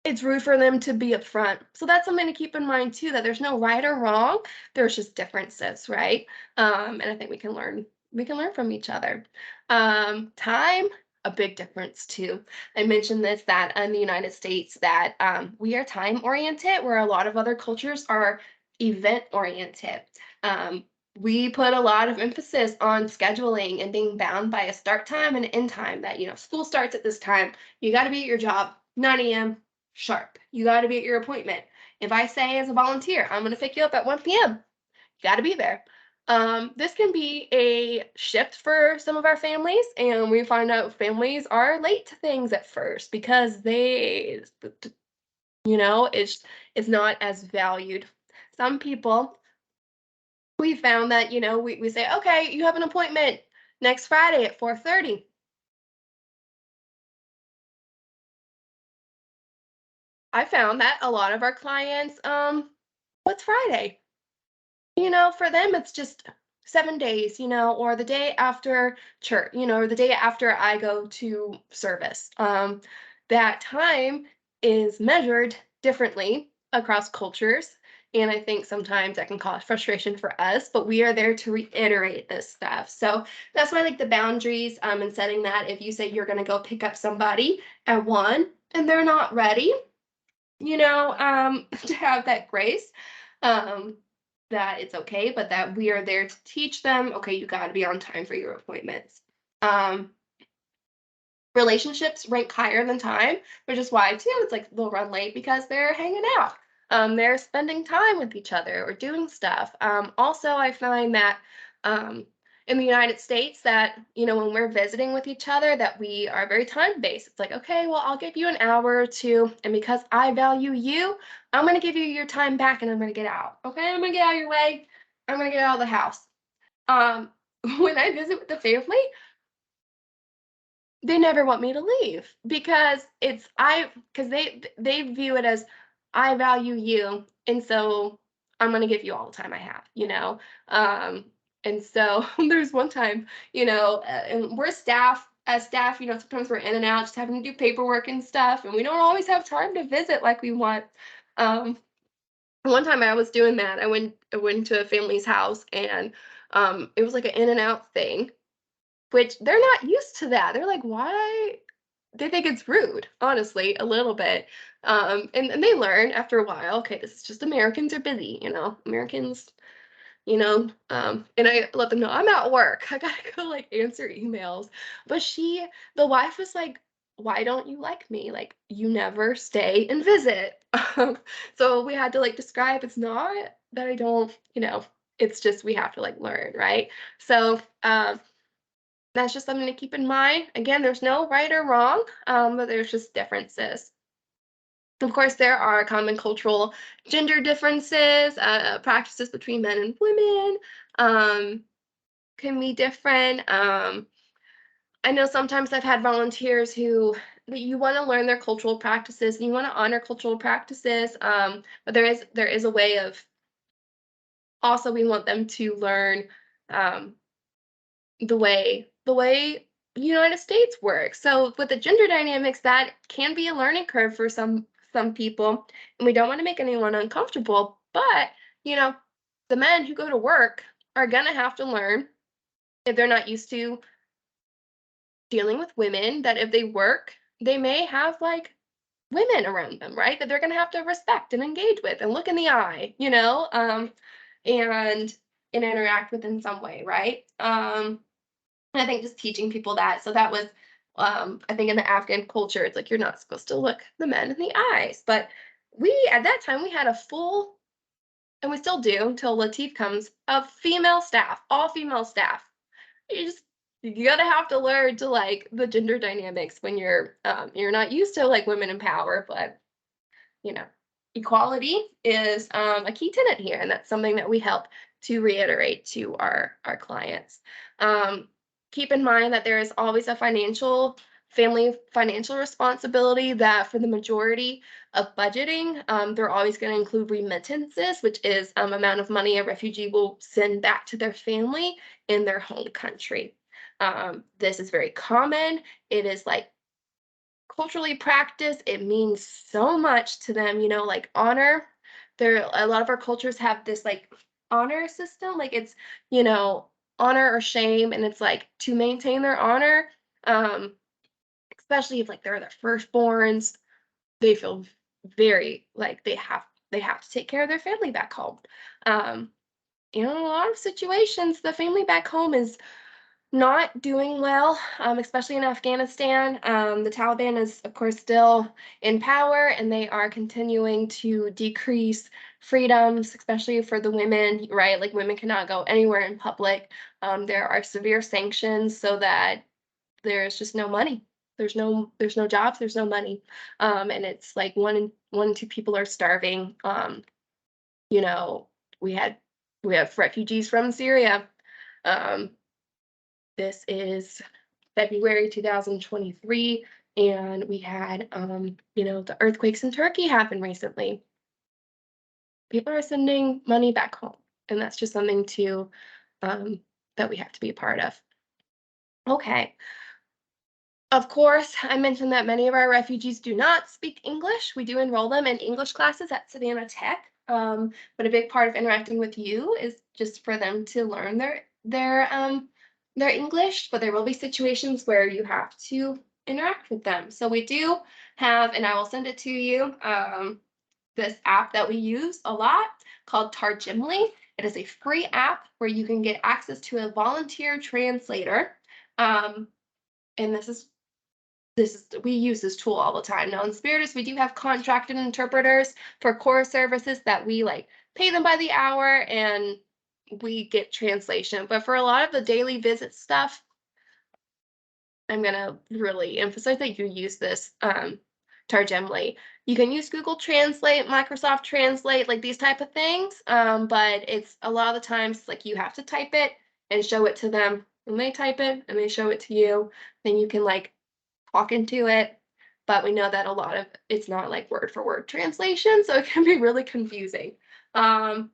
it's rude for them to be upfront. So that's something to keep in mind too, that there's no right or wrong. There's just differences, right? And I think we can learn from each other. Time, a big difference too. I mentioned this that in the United States that we are time oriented, where a lot of other cultures are event oriented. Um, we put a lot of emphasis on scheduling and being bound by a start time and end time. That school starts at this time. You got to be at your job 9 a.m. sharp. You got to be at your appointment. If I say as a volunteer, I'm going to pick you up at 1 p.m., you got to be there. This can be a shift for some of our families, and we find out families are late to things at first because it's not as valued. Some people, we found that, we say, okay, you have an appointment next Friday at 4:30. I found that a lot of our clients, what's Friday? For them, it's just 7 days, or the day after church, or the day after I go to service. That time is measured differently across cultures. And I think sometimes that can cause frustration for us, but we are there to reiterate this stuff. So that's why I like the boundaries and setting that if you say you're going to go pick up somebody at 1 and they're not ready, to have that grace, um, that it's okay, but that we are there to teach them, okay, you got to be on time for your appointments. Um, Relationships rank higher than time, which is why too it's like they'll run late because they're hanging out. They're spending time with each other or doing stuff. Also, I find that um, in the United States that when we're visiting with each other that we are very time based. It's like, okay, well, I'll give you an hour or two, and because I value you, I'm gonna give you your time back, and I'm gonna get out. Okay, I'm gonna get out of your way. I'm gonna get out of the house. Um, when I visit with the family, they never want me to leave because they view it as I value you, and so I'm gonna give you all the time I have. And so there's one time, and we're staff as staff, sometimes we're in and out just having to do paperwork and stuff, and we don't always have time to visit like we want. Um, One time I was doing that. I went to a family's house and it was like an in and out thing, which they're not used to that. They're like, "Why?" They think it's rude, honestly, a little bit. And they learn after a while, okay, this is just Americans are busy, Americans, and I let them know I'm at work. I gotta go like answer emails. But the wife was like, "Why don't you like me? Like you never stay and visit." So we had to like describe it's not that I don't, it's just we have to like learn, right? So that's just something to keep in mind. Again, there's no right or wrong, but there's just differences. Of course, there are common cultural gender differences, practices between men and women, um, can be different. I know sometimes I've had volunteers who you want to learn their cultural practices and you want to honor cultural practices, but there is a way of also we want them to learn um, the way the United States works. So with the gender dynamics, that can be a learning curve for some people, and we don't want to make anyone uncomfortable. But you know, the men who go to work are gonna have to learn if they're not used to dealing with women, that if they work, they may have like women around them, right? That they're gonna have to respect and engage with and look in the eye, and interact with in some way, right? And I think just teaching people that. So that was, I think in the Afghan culture, it's like you're not supposed to look the men in the eyes. But we at that time we had a full, and we still do until Latif comes, of female staff, all female staff. You just you gotta have to learn to like the gender dynamics when you're not used to like women in power, but you know, equality is a key tenet here, and that's something that we help to reiterate to our clients. Um, Keep in mind that there is always a family financial responsibility that for the majority of budgeting, they're always going to include remittances, which is amount of money a refugee will send back to their family in their home country. This is very common. It is like culturally practiced. It means so much to them, like honor. There a lot of our cultures have this like honor system, like it's, you know, honor or shame, and it's like to maintain their honor, um, especially if like they're the firstborns, they feel very like they have to take care of their family back home. Um, in a lot of situations, the family back home is not doing well, especially in Afghanistan. The Taliban is, of course, still in power, and they are continuing to decrease freedoms, especially for the women, right? Like women cannot go anywhere in public. There are severe sanctions so that there's just no money. There's no jobs, there's no money. And it's like one in two people are starving. You know, we had we have refugees from Syria. Um, this is February 2023, and we had, the earthquakes in Turkey happen recently. People are sending money back home, and that's just something to um, that we have to be a part of. Okay. Of course, I mentioned that many of our refugees do not speak English. We do enroll them in English classes at Savannah Tech, but a big part of interacting with you is just for them to learn their English. But there will be situations where you have to interact with them. So we do have, and I will send it to you, this app that we use a lot called Tarjimly. It is a free app where you can get access to a volunteer translator. Um, and this is we use this tool all the time. Now in Spiritus, we do have contracted interpreters for core services that we like pay them by the hour and we get translation. But for a lot of the daily visit stuff, I'm gonna really emphasize that you use this Targemly. You can use Google Translate, Microsoft Translate, like these type of things. But it's a lot of the times like you have to type it and show it to them. And they type it and they show it to you. Then you can like talk into it, but we know that a lot of it's not like word for word translation, so it can be really confusing. Um,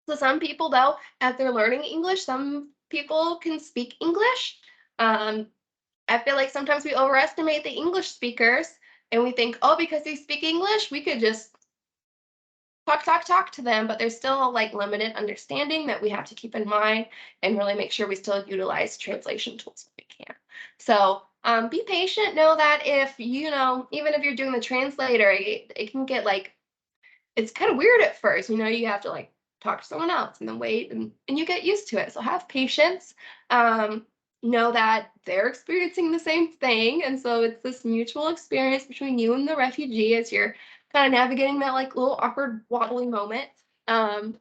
so some people, though, as they're learning English, some people can speak English. Um, I feel like sometimes we overestimate the English speakers, and we think, oh, because they speak English, we could just talk to them, but there's still like limited understanding that we have to keep in mind and really make sure we still utilize translation tools if we can. So be patient. Know that if even if you're doing the translator, it can get like it's kind of weird at first. You have to like talk to someone else and then wait and you get used to it. So have patience. Um, know that they're experiencing the same thing. And so it's this mutual experience between you and the refugee as you're kind of navigating that like little awkward wobbly moment. Um,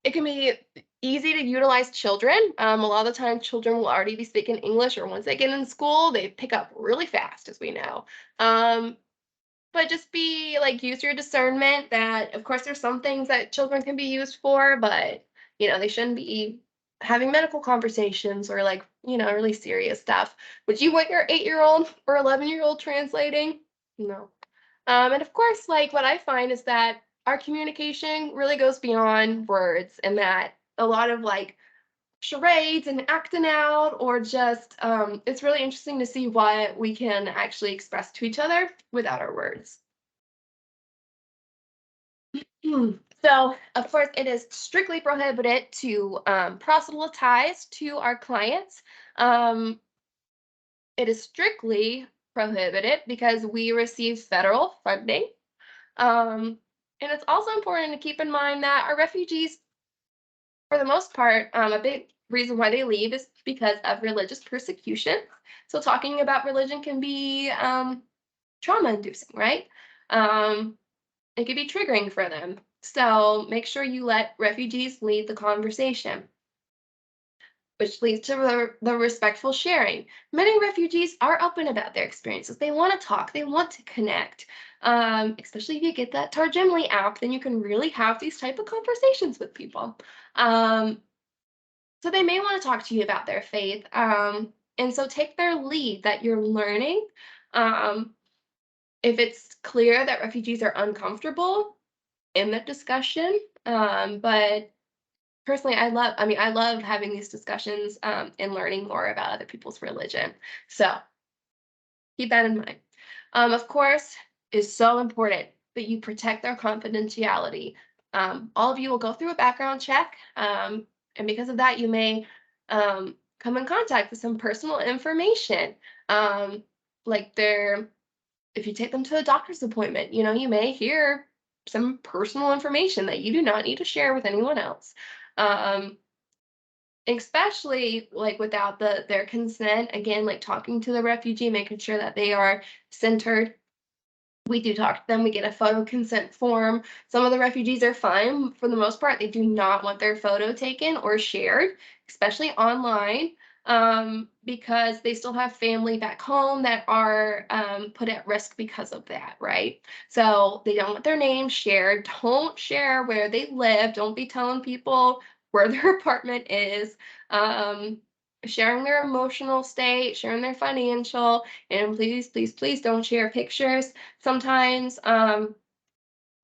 it can be easy to utilize children. A lot of the time children will already be speaking English, or once they get in school, they pick up really fast, as we know. Um, but just be like use your discernment that of course there's some things that children can be used for, but they shouldn't be having medical conversations or like, really serious stuff. Would you want your 8-year-old or 11-year-old translating? No. And of course, like what I find is that our communication really goes beyond words, and that a lot of like charades and acting out, or just it's really interesting to see what we can actually express to each other without our words. So, of course, it is strictly prohibited to proselytize to our clients. Um, it is strictly prohibited because we receive federal funding. Um, and it's also important to keep in mind that our refugees, for the most part, a big reason why they leave is because of religious persecution. So talking about religion can be trauma inducing, right? Um, it can be triggering for them. So make sure you let refugees lead the conversation, which leads to the respectful sharing. Many refugees are open about their experiences. They want to talk, they want to connect. Especially if you get that Targemly app, then you can really have these type of conversations with people. Um, so they may want to talk to you about their faith. And so take their lead that you're learning. Um, if it's clear that refugees are uncomfortable in the discussion, but personally, I love having these discussions and learning more about other people's religion. So keep that in mind. Of course, is so important that you protect their confidentiality. All of you will go through a background check, and because of that, you may come in contact with some personal information, um, like their if you take them to a doctor's appointment, you may hear some personal information that you do not need to share with anyone else. Um, Especially like without their consent, again, like talking to the refugee, making sure that they are centered. We do talk to them, we get a photo consent form. Some of the refugees are fine. For the most part, they do not want their photo taken or shared, especially online, because they still have family back home that are put at risk because of that, right? So they don't want their name shared. Don't share where they live. Don't be telling people where their apartment is. Um, Sharing their emotional state, sharing their financial, and please, please, please don't share pictures. Sometimes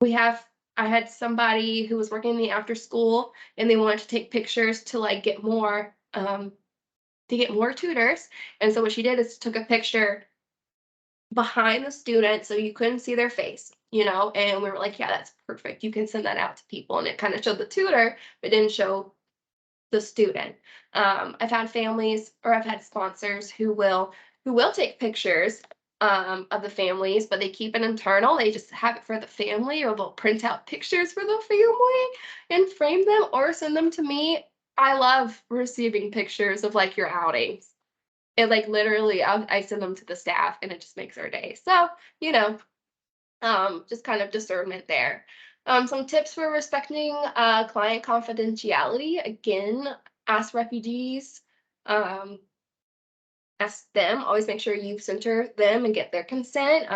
we have I had somebody who was working in the after school, and they wanted to take pictures to like get more tutors. And so what she did is took a picture behind the student so you couldn't see their face, and we were like, yeah, that's perfect, you can send that out to people. And it kind of showed the tutor but didn't show the student. I've had families, or I've had sponsors who will take pictures of the families, but they keep it internal. They just have it for the family, or they'll print out pictures for the family and frame them or send them to me. I love receiving pictures of like your outings. It like literally, I send them to the staff, and it just makes our day. So you know, just kind of discernment there. Some tips for respecting client confidentiality. Again, ask refugees, um, ask them. Always make sure you center them and get their consent.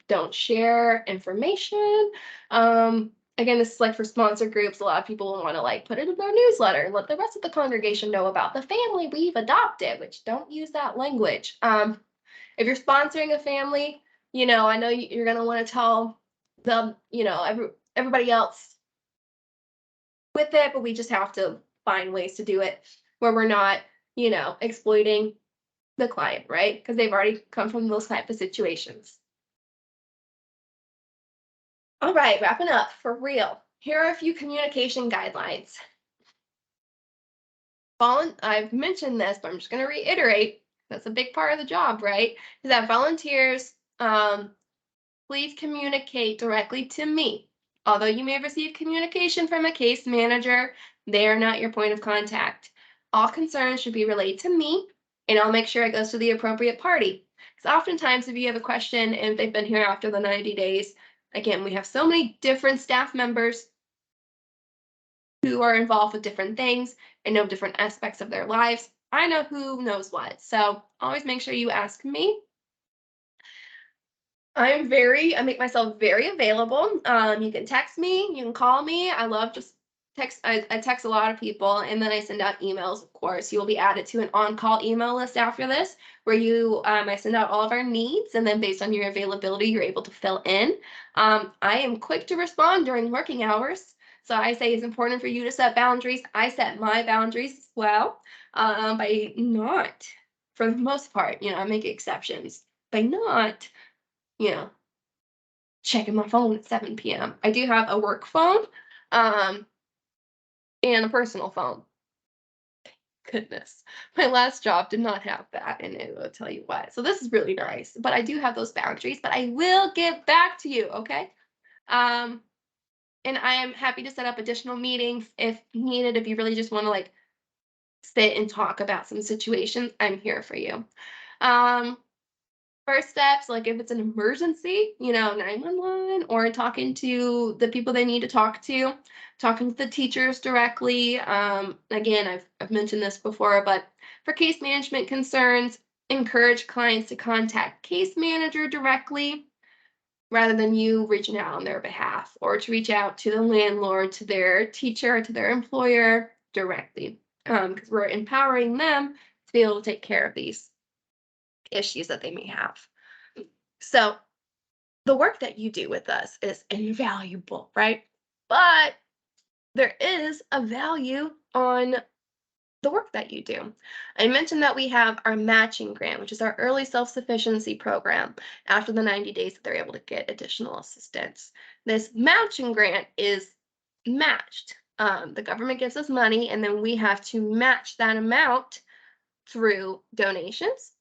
Don't share information. Again, this is like for sponsor groups. A lot of people want to like put it in their newsletter and let the rest of the congregation know about the family we've adopted, which don't use that language. If you're sponsoring a family, I know you're going to want to tell them, everybody else with it, but we just have to find ways to do it where we're not, exploiting the client, right? Because they've already come from those type of situations. All right, wrapping up for real. Here are a few communication guidelines. I've mentioned this, but I'm just going to reiterate. That's a big part of the job, right? Is that volunteers please communicate directly to me. Although you may receive communication from a case manager, they are not your point of contact. All concerns should be relayed to me, and I'll make sure it goes to the appropriate party. Because oftentimes, if you have a question and they've been here after the 90 days, again, we have so many different staff members who are involved with different things and know different aspects of their lives. I know who knows what. So always make sure you ask me. I make myself very available. You can text me, you can call me. I love just text. I text a lot of people and then I send out emails, of course. You will be added to an on-call email list after this where I send out all of our needs and then based on your availability, you're able to fill in. I am quick to respond during working hours. So I say it's important for you to set boundaries. I set my boundaries as well by not, for the most part, I make exceptions by not you know, checking my phone at 7 p.m. I do have a work phone, um, and a personal phone. Goodness, my last job did not have that, and it will tell you why. So this is really nice, but I do have those boundaries. But I will get back to you, okay? Um, and I am happy to set up additional meetings if needed. If you really just want to like sit and talk about some situations, I'm here for you. Um, First steps, like if it's an emergency, 911 or talking to the people they need to talk to, talking to the teachers directly. Again, I've mentioned this before, but for case management concerns, encourage clients to contact case manager directly rather than you reaching out on their behalf or to reach out to the landlord, to their teacher, to their employer directly. Because we're empowering them to be able to take care of these issues that they may have. So the work that you do with us is invaluable, right? But there is a value on the work that you do. I mentioned that we have our matching grant, which is our early self sufficiency program. After the 90 days that they're able to get additional assistance. This matching grant is matched. The government gives us money, and then we have to match that amount through donations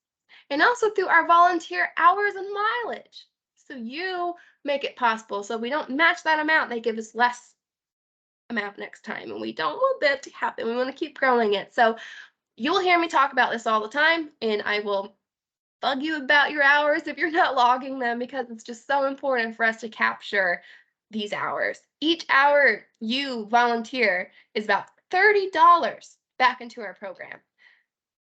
and also through our volunteer hours and mileage. So you make it possible. So we don't match that amount, they give us less amount next time. And we don't want that to happen. We want to keep growing it. So you'll hear me talk about this all the time, and I will bug you about your hours if you're not logging them because it's just so important for us to capture these hours. Each hour you volunteer is about $30 back into our program.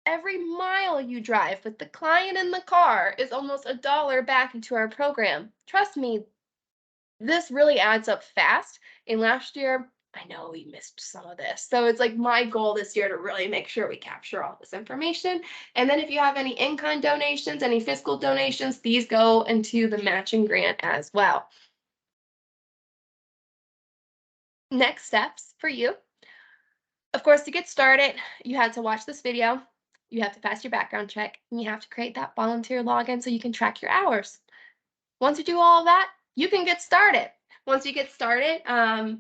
Every mile you drive with the client in the car is almost $1 back into our program. Trust me, this really adds up fast. And last year, I know we missed some of this. So it's like my goal this year to really make sure we capture all this information. And then if you have any in-kind donations, any fiscal donations, these go into the matching grant as well. Next steps for you. Of course, to get started, you had to watch this video, you have to pass your background check, and you have to create that volunteer login so you can track your hours. Once you do all of that, you can get started. Once you get started, I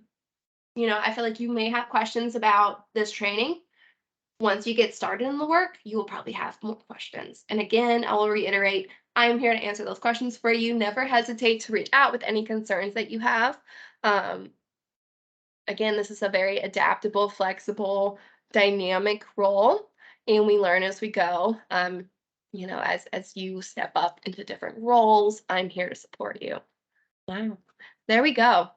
feel like you may have questions about this training. Once you get started in the work, you will probably have more questions. And again, I will reiterate, I'm here to answer those questions for you. Never hesitate to reach out with any concerns that you have. Um, Again, this is a very adaptable, flexible, dynamic role, and we learn as we go. As you step up into different roles, I'm here to support you. Wow. There we go.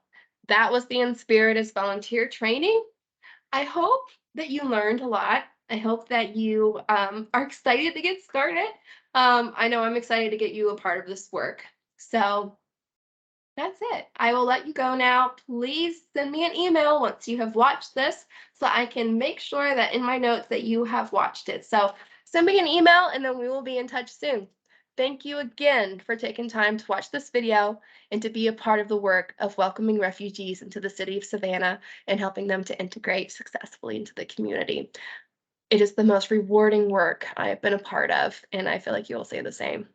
That was the Inspiritus volunteer training. I hope that you learned a lot. I hope that you are excited to get started. I know I'm excited to get you a part of this work. So that's it. I will let you go now. Please send me an email once you have watched this so I can make sure that in my notes that you have watched it. So send me an email and then we will be in touch soon. Thank you again for taking time to watch this video and to be a part of the work of welcoming refugees into the city of Savannah and helping them to integrate successfully into the community. It is the most rewarding work I have been a part of, and I feel like you will say the same.